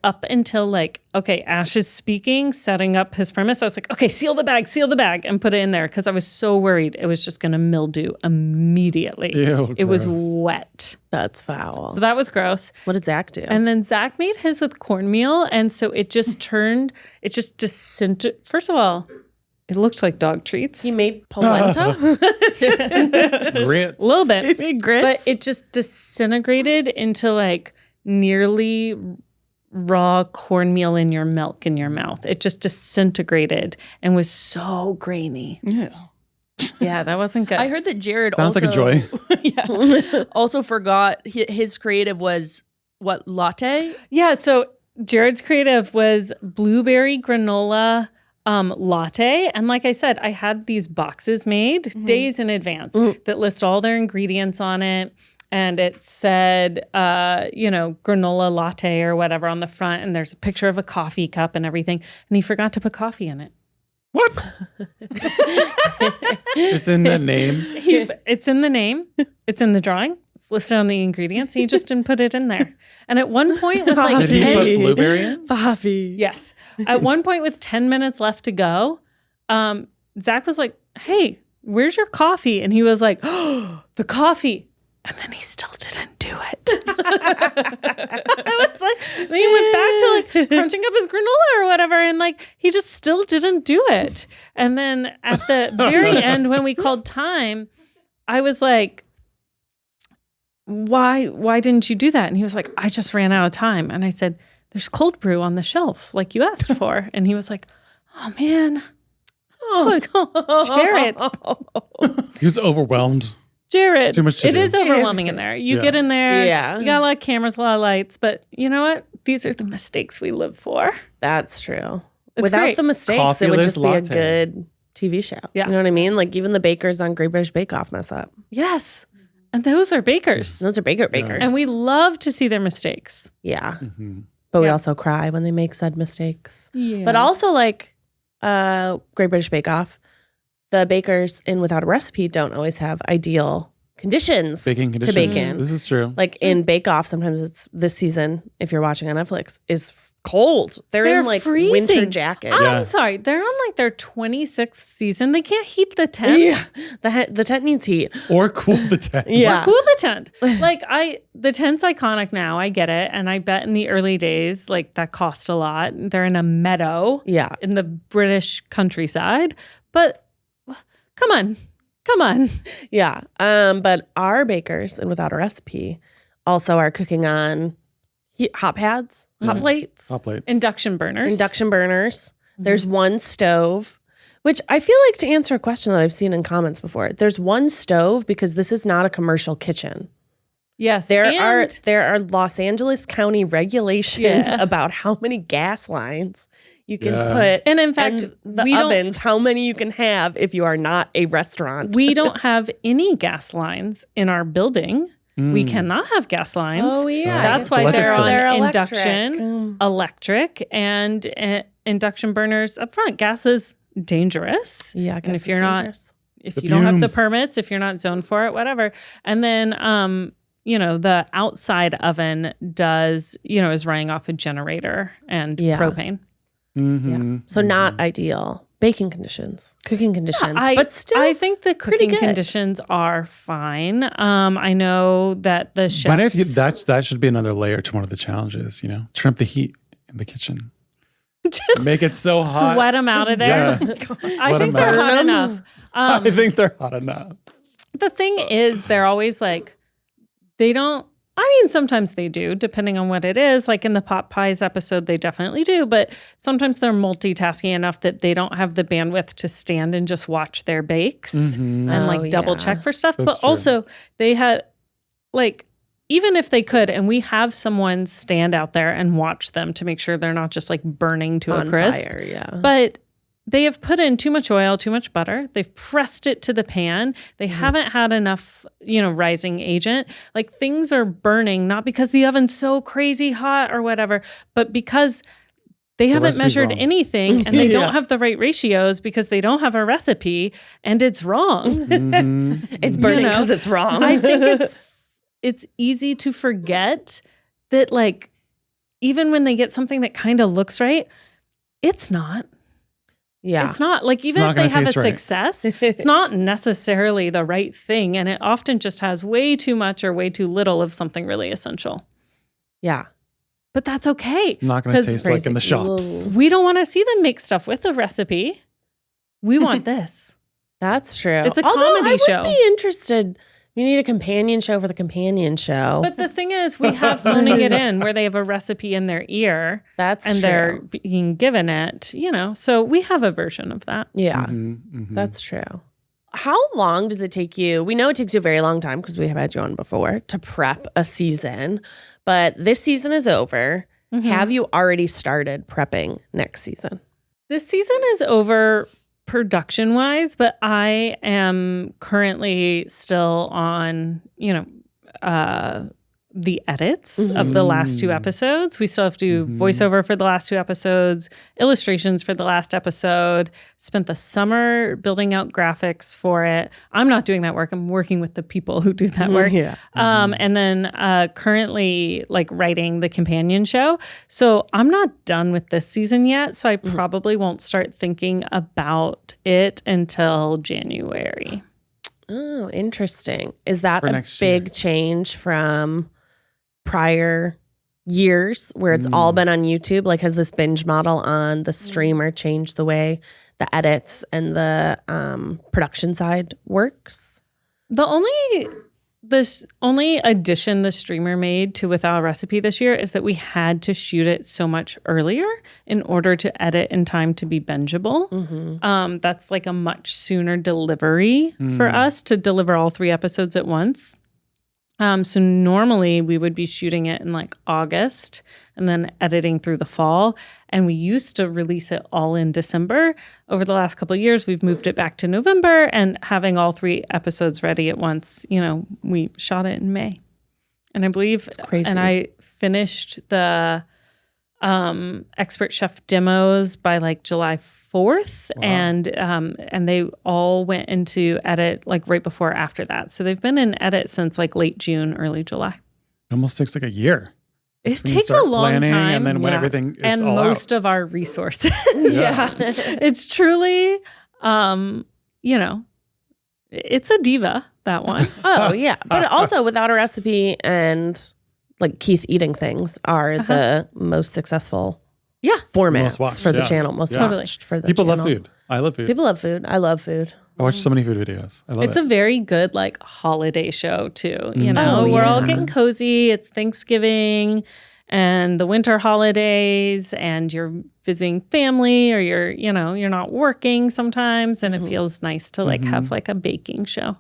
up until Ash is speaking, setting up his premise. I was like, okay, seal the bag, and put it in there because I was so worried it was just going to mildew immediately. Ew, it was gross. wet. That's foul. So that was gross. What did Zach do? And then Zach made his with cornmeal. And so it just disintegrated. First of all, it looked like dog treats. He made polenta? Grits. A little bit. He made grits? But it just disintegrated into nearly raw cornmeal in your milk in your mouth. It just disintegrated and was so grainy. Yeah. Yeah, that wasn't good. I heard that Jared Sounds like a joy. also forgot his creative was what, latte? Yeah, so Jared's creative was blueberry granola latte. And like I said, I had these boxes made days in advance that list all their ingredients on it. And it said, granola latte or whatever on the front. And there's a picture of a coffee cup and everything. And he forgot to put coffee in it. What? It's in the name. It's in the name. It's in the drawing. It's listed on the ingredients. He just didn't put it in there. And at one point with Did he put blueberry in? Bobby. Yes. At one point with 10 minutes left to go, Zach was like, hey, where's your coffee? And he was like, oh, the coffee. And then he still didn't do it. I was like, then he went back to crunching up his granola or whatever. And he just still didn't do it. And then at the very end, when we called time, I was like, why didn't you do that? And he was like, I just ran out of time. And I said, there's cold brew on the shelf like you asked for. And he was like, oh man. Jared. He was overwhelmed. Jared, Too much to it do. is overwhelming in there. You get in there, you got a lot of cameras, a lot of lights, but you know what? These are the mistakes we live for. That's true. It's Without great. the mistakes, Coffee it would just latte. be a good TV show. Yeah. You know what I mean? Even the bakers on Great British Bake Off mess up. Yes. And those are bakers. Those are bakers. And we love to see their mistakes. Yeah. Mm-hmm. But we Yeah. also cry when they make said mistakes. Yeah. But also like Great British Bake Off, the bakers in Without a Recipe don't always have ideal conditions Baking to conditions. bake in. This is true. Like in Bake Off, sometimes it's this season, if you're watching on Netflix, is cold. They're in like freezing. winter jackets. I'm sorry. They're on like their 26th season. They can't heat the tent. Yeah. The tent needs heat. Or cool the tent. Yeah. Or cool the tent. Like the tent's iconic now. I get it. And I bet in the early days, like that cost a lot. They're in a meadow Yeah. in the British countryside. But come on. Yeah. But our bakers in Without a Recipe also are cooking on hot pads, hot plates, Hot plates. Induction burners. There's one stove, which I feel like, to answer a question that I've seen in comments before, there's one stove because this is not a commercial kitchen. Yes. There and are Los Angeles County regulations Yeah. about how many gas lines you can Yeah. put, And in fact, the we don't- ovens, how many you can have if you are not a restaurant. we don't have any gas lines in our building. We cannot have gas lines. Oh yeah, That's It's why they're electric on still. induction, electric, and induction burners up front. Gas is dangerous. Yeah, and if you're not, if The you don't have the fumes. permits, if you're not zoned for it, whatever. And then, the outside oven is running off a generator and Yeah. propane. Mm-hmm. So not ideal baking conditions, cooking conditions, I, but still, I think the pretty cooking good. conditions are fine. I know that the But I chefs think that should be another layer to one of the challenges, Trim the heat in the kitchen. just Make it so hot. sweat them out of there. Yeah. I think they're Burn hot 'em. enough. I think they're hot enough. The thing is, they're always like, sometimes they do, depending on what it is. Like in the pot pies episode, they definitely do. But sometimes they're multitasking enough that they don't have the bandwidth to stand and just watch their bakes and Oh, double yeah. check for stuff. That's But true. also, they have, like, even if they could, and we have someone stand out there and watch them to make sure they're not just like burning to on a crisp. fire. Yeah, But they have put in too much oil, too much butter. They've pressed it to the pan. They Mm-hmm. haven't had enough, rising agent. Like things are burning, not because the oven's so crazy hot or whatever, but because they haven't recipe's measured wrong. anything and they Yeah. don't have the right ratios because they don't have a recipe and it's wrong. Mm-hmm. it's burning know, because it's wrong. I think it's easy to forget that, like, even when they get something that kind of looks right, it's not. yeah, It's not. Like, even not if they gonna have a taste right. success, it's not necessarily the right thing. And it often just has way too much or way too little of something really essential. yeah. But that's okay. It's not going to 'Cause taste like in the crazy. shops. Whoa. We don't want to see them make stuff with a recipe. We want this. That's true. It's a Although comedy I would show. be interested. You need a companion show for the companion show. But the thing is, we have phoning it in where they have a recipe in their ear That's and true. they're being given it, So we have a version of that. Yeah, Mhm. that's true. How long does it take you? We know it takes you a very long time because we have had you on before to prep a season, but this season is over. Mhm. Have you already started prepping next season? This season is over production wise, but I am currently still on, the edits of the last two episodes. We still have to do voiceover for the last two episodes, illustrations for the last episode, spent the summer building out graphics for it. I'm not doing that work. I'm working with the people who do that work. Yeah. And then currently like writing the companion show. So I'm not done with this season yet. So I probably won't start thinking about it until January. Oh, interesting. Is that For a next year. big change from prior years where it's all been on YouTube? Like, has this binge model on the streamer changed the way the edits and the production side works? The only addition the streamer made to Without a Recipe this year is that we had to shoot it so much earlier in order to edit in time to be bingeable. That's like a much sooner delivery for us to deliver all 3 episodes at once. So normally we would be shooting it in like August and then editing through the fall. And we used to release it all in December. Over the last couple of years, we've moved it back to November, and having all 3 episodes ready at once, we shot it in May. And I believe, crazy. And I finished the expert chef demos by like July 4th. Wow. And they all went into edit like right before or after that. So they've been in edit since like late June, early July. It almost takes like a year. It takes a long time. And then when everything is and all most out. of our resources. Yeah. It's truly, it's a diva, that one. Oh, yeah. But also Without a Recipe and like Keith eating things are the most successful formats Most watched, for the yeah. channel. Most Yeah. watched for the People channel. love food. I love food. People love food. I love food. I watch so many food videos. I love It's it. a very good like holiday show too. Oh, We're all yeah. getting cozy. It's Thanksgiving and the winter holidays, and you're visiting family, or you're not working sometimes, and it feels nice to like have like a baking show.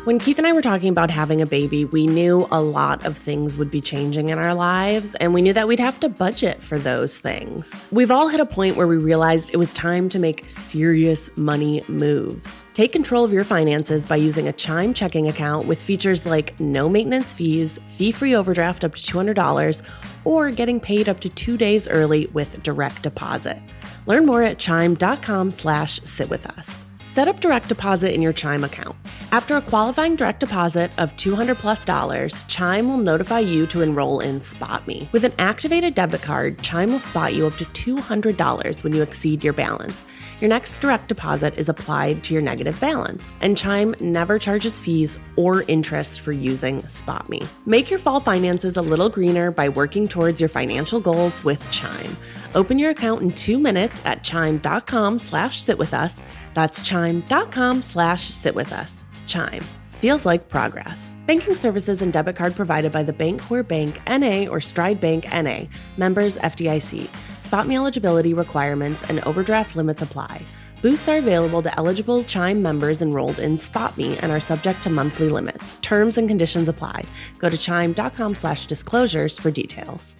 When Keith and I were talking about having a baby, we knew a lot of things would be changing in our lives, and we knew that we'd have to budget for those things. We've all hit a point where we realized it was time to make serious money moves. Take control of your finances by using a Chime checking account with features like no maintenance fees, fee-free overdraft up to $200, or getting paid up to 2 days early with direct deposit. Learn more at chime.com/sitwithus. Set up direct deposit in your Chime account. After a qualifying direct deposit of $200+, Chime will notify you to enroll in Spot Me. With an activated debit card, Chime will spot you up to $200 when you exceed your balance. Your next direct deposit is applied to your negative balance, and Chime never charges fees or interest for using Spot Me. Make your fall finances a little greener by working towards your financial goals with Chime. Open your account in 2 minutes at chime.com/sitwithus. That's chime.com/sitwithus. Chime. Feels like progress. Banking services and debit card provided by the Bancorp Bank N.A. or Stride Bank N.A. Members FDIC. Spot Me eligibility requirements and overdraft limits apply. Boosts are available to eligible Chime members enrolled in Spot Me and are subject to monthly limits. Terms and conditions apply. Go to chime.com/disclosures for details.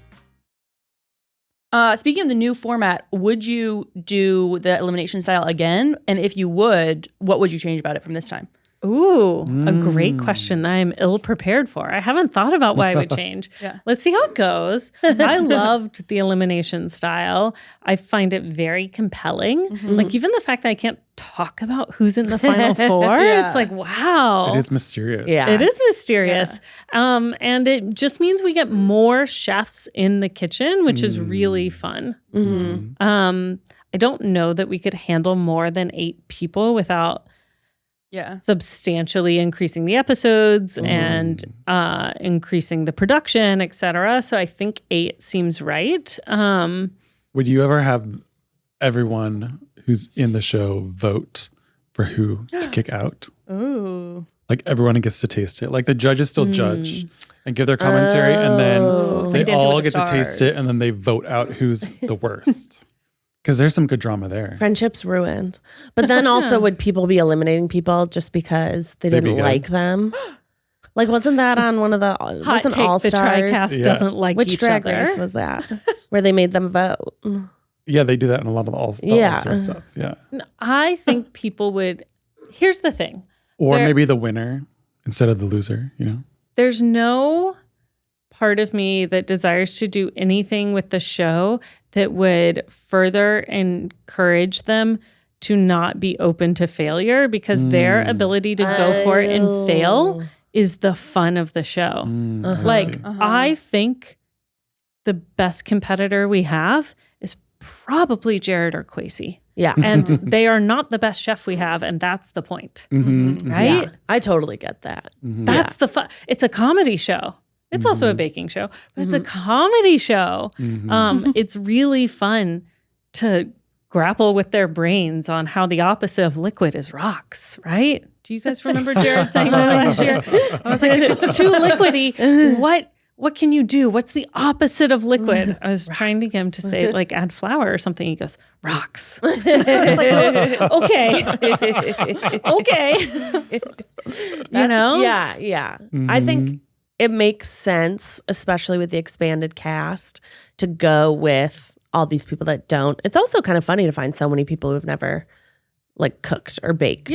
Speaking of the new format, would you do the elimination style again? And if you would, what would you change about it from this time? Ooh, a great question that I'm ill prepared for. I haven't thought about what I would change. Let's see how it goes. I loved the elimination style. I find it very compelling. Like even the fact that I can't talk about who's in the final four, it's like, wow. It is mysterious. Yeah. It is mysterious. And it just means we get more chefs in the kitchen, which is really fun. I don't know that we could handle more than 8 people without substantially increasing the episodes and increasing the production, etc. So I think 8 seems right. Would you ever have everyone who's in the show vote for who to kick out? Ooh. Like everyone gets to taste it. Like the judges still judge and give their commentary, and then they Dancing all with the get to taste it, and then they vote out who's the worst. Because there's some good drama there. Friendships ruined. But then also, would people be eliminating people just because they They'd be didn't good. like them? Like, wasn't that on one of the Hot wasn't take, All the Stars? TriCast doesn't like Which each drag other. race was that? Where they made them vote? Yeah, they do that in a lot of the All-Star stuff. Yeah. I think people would. Here's the thing. Or There- maybe the winner instead of the loser, you know? There's no part of me that desires to do anything with the show that would further encourage them to not be open to failure, because their ability to go for it and fail is the fun of the show. Like, I think the best competitor we have is probably Jared or Kwesi. Yeah. And they are not the best chef we have, and that's the point. Right? Yeah, I totally get that. That's the fun. It's a comedy show. It's also a baking show, but it's a comedy show. It's really fun to grapple with their brains on how the opposite of liquid is rocks, right? Do you guys remember Jared saying that last year? I was like, if it's too liquidy, what can you do? What's the opposite of liquid? I was trying to get him to say like add flour or something. He goes, rocks. I was like, oh, okay. Okay. You know? Yeah. I think it makes sense, especially with the expanded cast, to go with all these people that don't. It's also kind of funny to find so many people who've never like cooked or baked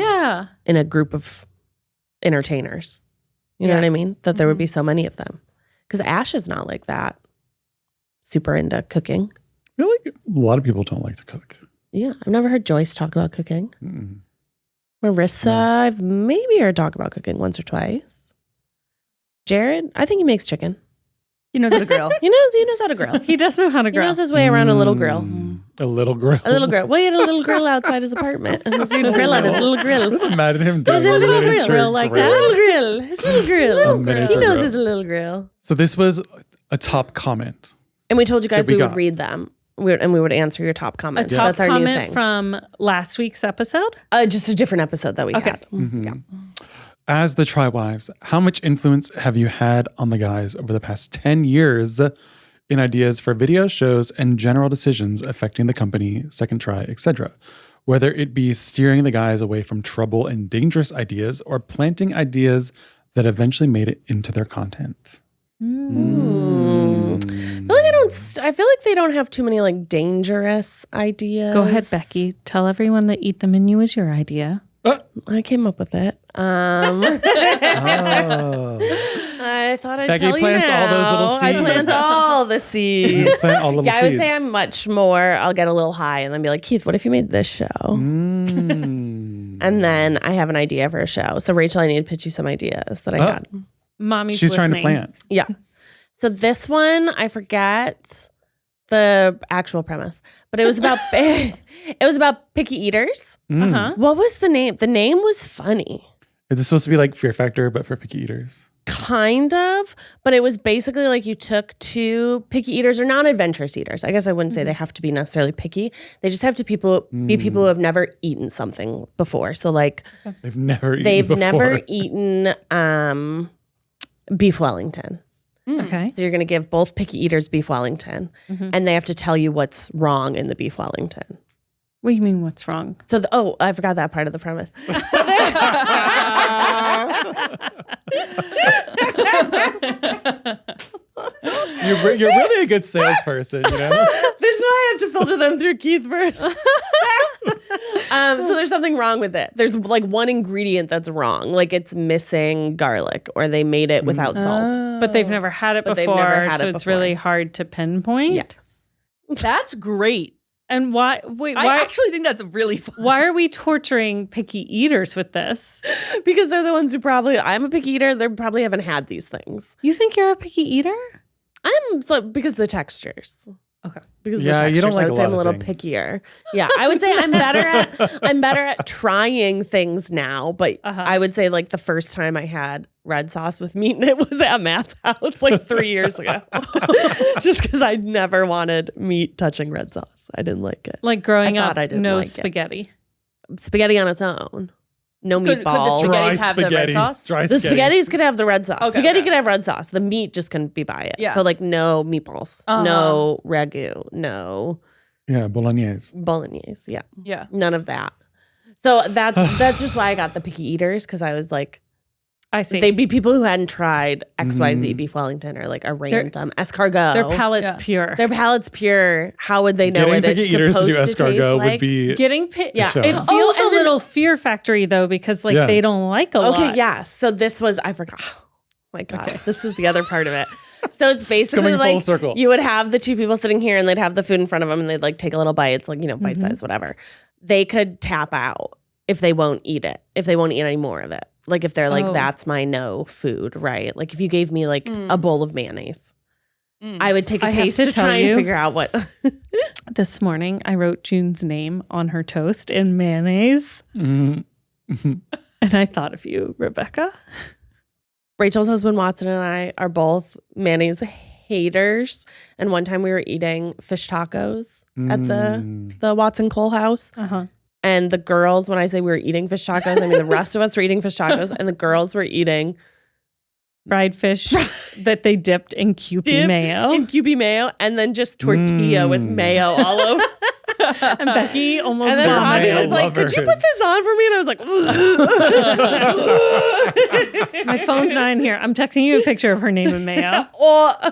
in a group of entertainers. You know what I mean? That there would be so many of them. Because Ash is not like that. Super into cooking. I feel like a lot of people don't like to cook. Yeah. I've never heard Joyce talk about cooking. Marissa, I've maybe heard talk about cooking once or twice. Jared, I think he makes chicken. He knows how to grill. He knows how to grill. He does know how to He grill. knows his way around a little grill. A little grill. A little grill. Well, he had a little grill outside his apartment. And so he'd grill on his little grill. Just imagine him doing There's a little miniature grill like A little grill. His little grill. miniature He knows grill. his little grill. So this was a top comment. And we told you guys That we we would got. read them. And we would answer your top A comments. top That's our new comment thing. from last week's episode. Just a different episode that we had. Yeah. As the Tri-Wives, how much influence have you had on the guys over the past 10 years in ideas for video shows and general decisions affecting the company, Second Try, etc.? Whether it be steering the guys away from trouble and dangerous ideas or planting ideas that eventually made it into their content. I feel like they don't have too many like dangerous ideas. Go ahead, Becky. Tell everyone that Eat the Menu was your idea. I came up with it. Oh. I thought I'd Becky tell you plants all those little now. I seeds. plant all the seeds. Plant all little Yeah, I would say seeds. I'm much more. I'll get a little high and then be like, Keith, what if you made this show? Mm. And then I have an idea for a show. So Rachel, I need to pitch you some ideas that I got. Mommy's She's listening. trying to plant. Yeah. So this one, I forget the actual premise, but it was about picky eaters. Uh-huh. What was the name? The name was funny. Is this supposed to be like Fear Factor, but for picky eaters? Kind of, but it was basically like you took two picky eaters or non-adventurous eaters. I guess I wouldn't say they have to be necessarily picky. They just have to be people who have never eaten something before. So like They've never eaten they've before. never eaten beef Wellington. Okay. So you're going to give both picky eaters beef Wellington, and they have to tell you what's wrong in the beef Wellington. What do you mean what's wrong? So I forgot that part of the premise. You're really a good salesperson, you know? This is why I have to filter them through Keith first. So there's something wrong with it. There's like one ingredient that's wrong. Like it's missing garlic or they made it without salt. But they've never had it But they've before, never had so it it's before. really hard to pinpoint. Yes. That's great. And why? Wait, I why? actually think that's really fun. Why are we torturing picky eaters with this? Because they're the ones who I'm a picky eater. They probably haven't had these things. You think you're a picky eater? Because of the textures. Okay. Because of Yeah, the you textures, don't like I would a say I'm a lot little of things. pickier. Yeah, I would say I'm better at trying things now. But I would say like the first time I had red sauce with meat in it was at Matt's house like 3 years ago. Just because I never wanted meat touching red sauce. I didn't like it. Like growing I up, thought I didn't no like it. spaghetti. Spaghetti on its own. No Could the meatballs. spaghetti have the red sauce? Dry The spaghetti. spaghettis could have the red sauce. Okay, Spaghetti okay. could have red sauce. The meat just couldn't be by it. Yeah. So like no meatballs, no ragu, no Yeah, bolognese. bolognese. Yeah, Yeah. none of that. So that's just why I got the picky eaters, because I was like, I see. they'd be people who hadn't tried XYZ beef Wellington or like a random escargot. Their palate's Yeah. pure. Their palate's pure. How would they know Getting what picky it's eaters to supposed do to taste escargot like? would be Getting Yeah. challenge. It feels and a then- little fear factory though, because like Yeah. they don't like a lot. Okay, yes. So this was, I forgot. Oh my God. This is the other part of it. So it's basically Coming full like circle. you would have the two people sitting here and they'd have the food in front of them and they'd like take a little bite. It's like, bite size, whatever. They could tap out if they won't eat it, if they won't eat any more of it. Like if they're like, Oh. that's my no food, right? Like if you gave me like a bowl of mayonnaise, I would take a I have taste to to tell try you- and figure out what. This morning, I wrote June's name on her toast in mayonnaise, Mhm. and I thought of you, Rebecca. Rachel's husband Watson and I are both mayonnaise haters. And one time we were eating fish tacos at the Watson Cole house. Uh-huh. And the girls, when I say we were eating fish tacos, I mean the rest of us were eating fish tacos, and the girls were eating fried fish that they dipped in Kewpie mayo. In Kewpie mayo, and then just tortilla with mayo all over. And Becky almost And then Bobby vomited. was like, could you put this on for me? And I was like, My phone's not in here. I'm texting you a picture of her name in mayo.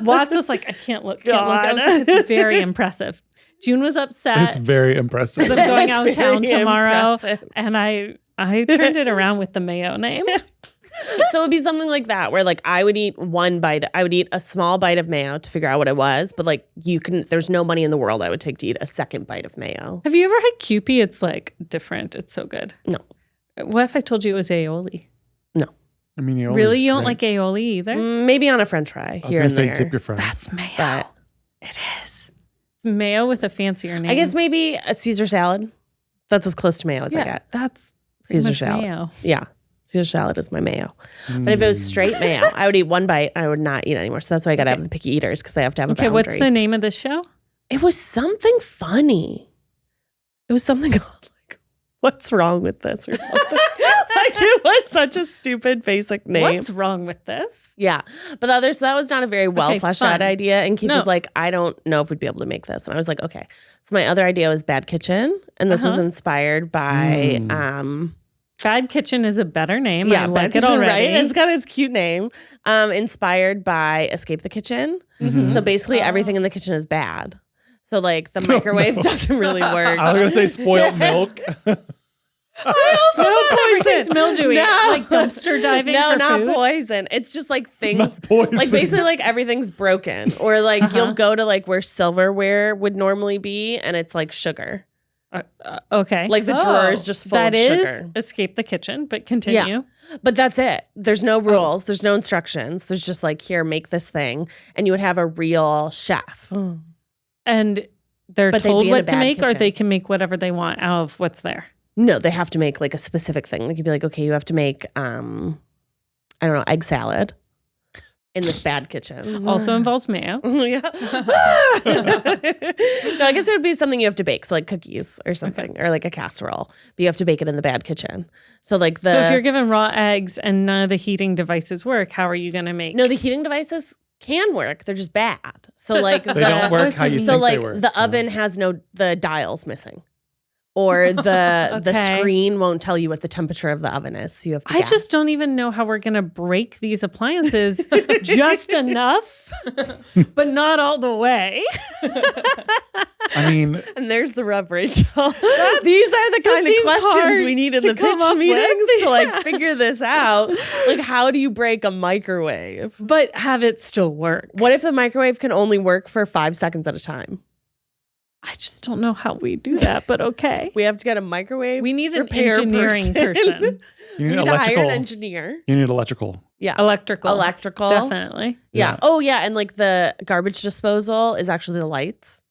Watts was like, I can't look. I was like, it's very impressive. June was upset. It's very impressive. I'm going out of town very tomorrow. impressive. And I turned it around with the mayo name. So it would be something like that, where like I would eat one bite. I would eat a small bite of mayo to figure out what it was, but like there's no money in the world I would take to eat a second bite of mayo. Have you ever had Kewpie? It's like different. It's so good. No. What if I told you it was aioli? No. I mean, Really? You don't like aioli either? Maybe on a French fry I was here going and to say there. tip your fries. That's mayo. But It is. It's mayo with a fancier name. I guess maybe a Caesar salad. That's as close to mayo as I get. That's pretty Caesar much salad. mayo. Yeah. Caesar salad is my mayo. But if it was straight mayo, I would eat one bite. I would not eat anymore. So that's why I got to have the picky eaters, because they have to have a Okay, boundary. what's the name of this show? It was something funny. It was something called like, what's wrong with this or something. Like it was such a stupid basic name. What's wrong with this? Yeah. But the other, so that was not a very well fleshed out fun. idea. And Keith No. was like, I don't know if we'd be able to make this. And I was like, okay. So my other idea was Bad Kitchen. And this was inspired by Bad Kitchen is a better name. yeah, I Bad like it Kitchen, already. right? It's got its cute name. Inspired by Escape the Kitchen. So basically everything in the kitchen is bad. So like the microwave doesn't really work. I was going to say spoiled milk. Everything's mildewy. No. Like dumpster diving No, for not food. poison. It's just like things Not poison. like basically like everything's broken. Or like you'll go to like where silverware would normally be and it's like sugar. Okay. Like the drawer is just full That of is sugar. Escape the Kitchen, but continue. But that's it. There's no rules. There's no instructions. There's just like, here, make this thing. And you would have a real chef. And they're But they'd told be in a what to bad make, or kitchen. they can make whatever they want out of what's there. No, they have to make like a specific thing. Like you'd be like, okay, you have to make, I don't know, egg salad in this bad kitchen. Also involves mayo. Yeah. No, I guess it would be something you have to bake. So like cookies or something, or like a casserole. But you have to bake it in the bad kitchen. So like So if you're given raw eggs and none of the heating devices work, how are you going to make? No, the heating devices can work. They're just bad. So like They don't work how you so think like they work. the oven has the dials missing. Or the Okay. screen won't tell you what the temperature of the oven is. So you have to I guess. just don't even know how we're going to break these appliances just enough, but not all the way. I mean, And there's the rub, Rachel. These are the kind of seems questions hard we need in to the come pitch up with. meetings to like figure this out. Like, how do you break a microwave? But have it still work. What if the microwave can only work for 5 seconds at a time? I just don't know how we do that, but okay. We have to get a microwave. We need an repair engineering person. you We need need to hire electrical. an engineer. You need electrical. Yeah. Electrical. Definitely. Yeah. Yeah. Oh, yeah. And like the garbage disposal is actually the lights.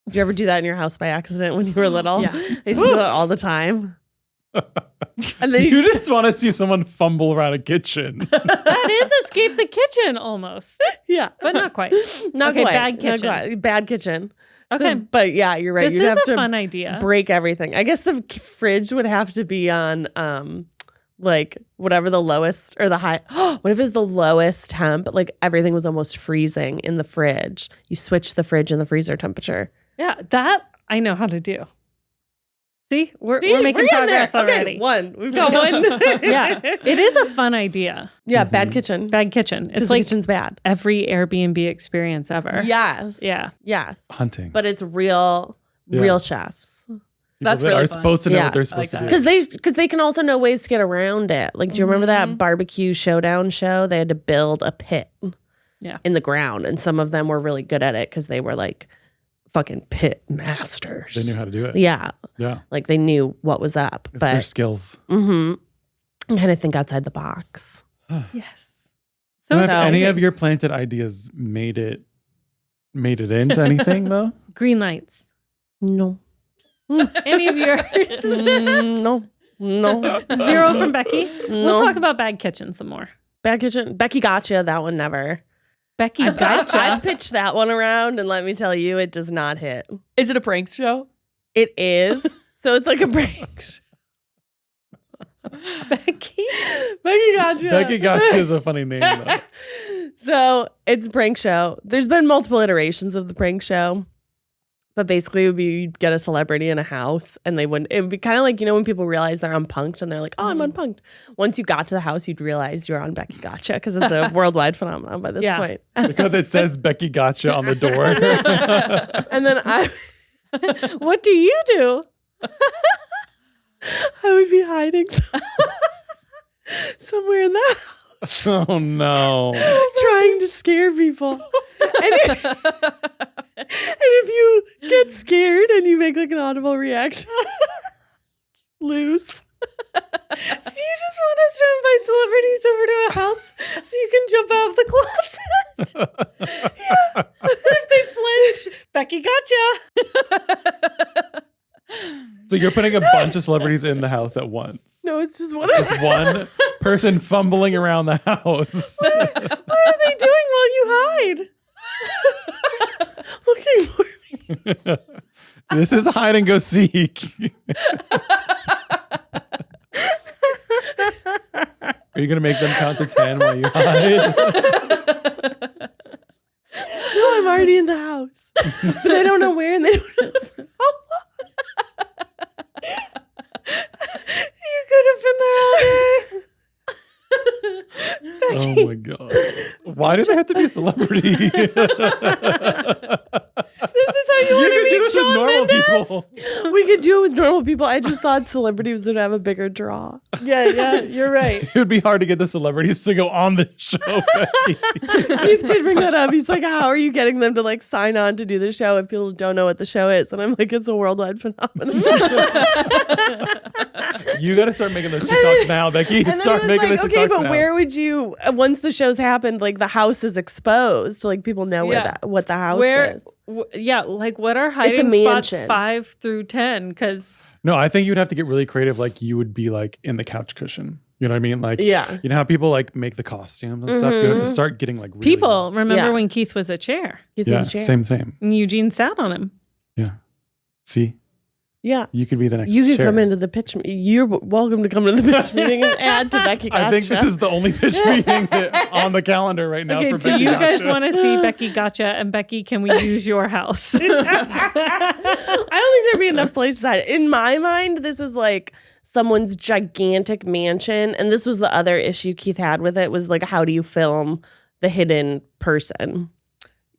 Did you ever do that in your house by accident when you were little? Yeah. I used to do that all the time. And then You just want to see someone fumble around a kitchen. That is Escape the Kitchen almost, yeah. but not quite. Not Okay, quite. bad Not kitchen. quite. Bad kitchen. Okay. So, but yeah, you're right. This You'd is have a to fun idea. break everything. I guess the fridge would have to be on like whatever the lowest or the high. What if it was the lowest temp? Like everything was almost freezing in the fridge. You switch the fridge and the freezer temperature. Yeah, that I know how to do. See, we're See, making we're getting there. progress already. Okay, one. We've got one. Yeah, it is a fun idea. Yeah, bad kitchen. Bad kitchen. Because It's the like kitchen's bad. every Airbnb experience ever. Yes. Yeah. Yes. Hunting. But it's real chefs. People That's that really are fun. supposed to know Yeah. what they're I supposed like to do. Because they can also know ways to get around it. Like, do you remember that barbecue showdown show? They had to build a pit in the ground. And some of them were really good at it because they were like fucking pit masters. They knew how to do it. Yeah. Yeah. Like they knew what was up. It's their But skills. kind of think outside the box. Yes. And if So- any of your planted ideas made it into anything though? Green lights. No. Any of yours? No. No. 0 from Becky. No. We'll talk about Bad Kitchen some more. Bad kitchen. Becky gotcha. That one never. Becky I've gotcha. pitched that one around, and let me tell you, it does not hit. Is it a prank show? It is. So it's like a prank show. Becky. Becky Gotcha. Becky Gotcha is a funny name, though. So it's a prank show. There's been multiple iterations of the prank show. But basically, it would be you'd get a celebrity in a house, and it would be kind of like, when people realize they're unpunked and they're like, oh, I'm unpunked. Once you got to the house, you'd realize you're on Becky Gotcha because it's a worldwide phenomenon by this point. Because it says Becky Gotcha on the door. And then What do you do? I would be hiding somewhere in the house. Oh, no. Trying to scare people. And if you get scared and you make like an audible reaction, lose. So you just want us to invite celebrities over to a house so you can jump out of the closet? Yeah. If they flinch, Becky Gotcha. So you're putting a bunch of celebrities in the house at once. No, it's just one. Just one person fumbling around the house. What are they doing while you hide? Looking for me. This is hide and go seek. Are you going to make them count to 10 while you hide? No, I'm already in the house. But they don't know where and they don't know how long. You could have been there all day. Oh my God. Why do they have to be a celebrity? This is how you want to could do meet this with Shawn normal Mendes? people. We could do it with normal people. I just thought celebrities would have a bigger draw. Yeah, you're right. It would be hard to get the celebrities to go on the show, Becky. Keith did bring that up. He's like, how are you getting them to like sign on to do the show if people don't know what the show is? And I'm like, it's a worldwide phenomenon. You got to start making those TikToks now, Becky. And then Start he was making like, the okay, TikToks but now. where would you, once the show's happened, like the house is exposed, like people know what the house is. Like what are hiding spots 5 through 10? Because No, I think you'd have to get really creative. Like you would be like in the couch cushion. You know what I mean? Like, you know how people like make the costumes and stuff? You have to start getting like really people remember when Keith was a chair same. and Eugene sat on him. Yeah. See? Yeah. You could be the next You could chair. come into the pitch. You're welcome to come to the pitch meeting and add to Becky Gotcha. I think this is the only pitch meeting on the calendar right now Okay, for do Becky you guys Gotcha. want to see Becky Gotcha? And Becky, can we use your house? I don't think there'd be enough places. In my mind, this is like someone's gigantic mansion. And this was the other issue Keith had with it was like, how do you film the hidden person?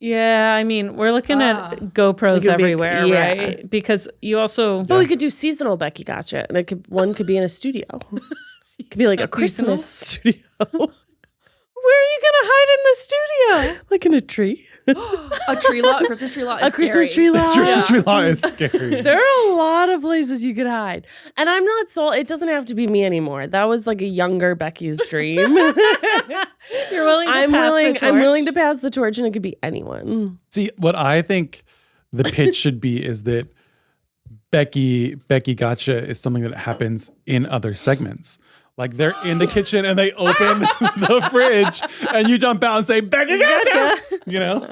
Yeah, I mean, we're looking at GoPros everywhere, yeah. right? Because you also... But we could do seasonal Becky Gotcha. And one could be in a studio. It could be like a Christmas studio. Where are you going to hide in the studio? Like in a tree. A tree lot, a Christmas tree lot is A Christmas scary. tree lot. Christmas tree lot is scary. There are a lot of places you could hide. And I'm not sold. It doesn't have to be me anymore. That was like a younger Becky's dream. You're willing to I'm pass the torch? I'm willing to pass the torch, and it could be anyone. See, what I think the pitch should be is that Becky Gotcha is something that happens in other segments. Like they're in the kitchen and they open the fridge and you jump out and say, Becky Gotcha! You know?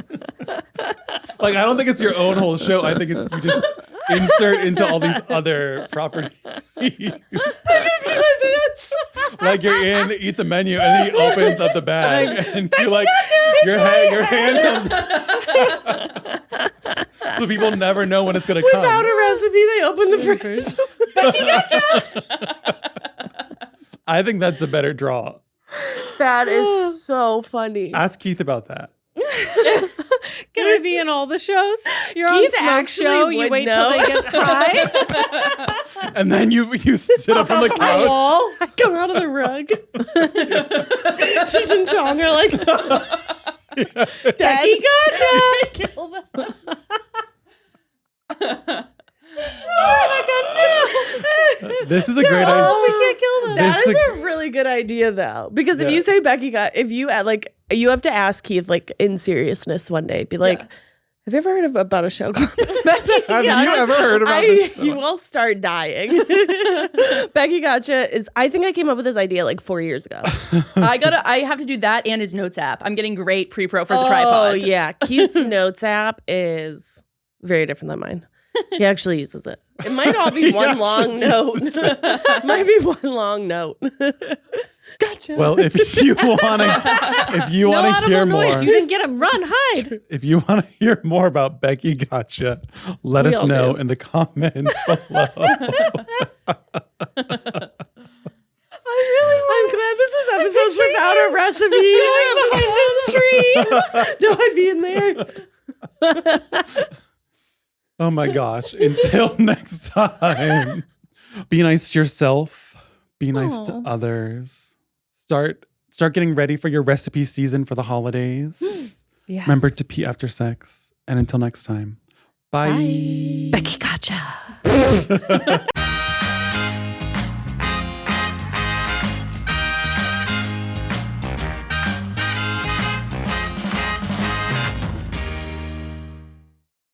Like, I don't think it's your own whole show. I think it's you just insert into all these other properties. Like you're in, eat the menu, and then he opens up the bag and you're like, your hand comes. So people never know when it's going to come. Without a recipe, they open the fridge. Becky Gotcha! I think that's a better draw. That is so funny. Ask Keith about that. Can I be in all the shows? You're Keith on Smoke actually Show. You would wait know. till they get high. And then you sit up on the couch. I come out of the rug. Cheech and Chong are like, Becky Gotcha! kill them. This is a great idea. Oh, we can't kill them. That This is is a really good idea, though, because if Yeah. you say Becky got, if you like, you have to ask Keith, like in seriousness, one day, be like, "Have you ever heard about a show called Becky Have you Gotcha?" ever heard about this show? You will start dying. Becky Gotcha is. I think I came up with this idea like 4 years ago. I have to do that and his notes app. I'm getting great pre-pro for the Oh tripod. yeah, Keith's notes app is very different than mine. He actually uses it. It might all be one long note. It might be one long note. Gotcha. Well, if you want to hear more, noise. You didn't get him. Run, hide. if you want to hear more about Becky Gotcha, let us know in the comments below. I'm glad this is episodes without a recipe. No, I'd be in there. Oh my gosh. Until next time, be nice to yourself. Be nice to others. Start getting ready for your recipe season for the holidays. Yes. Remember to pee after sex. And until next time, bye. Becky, gotcha.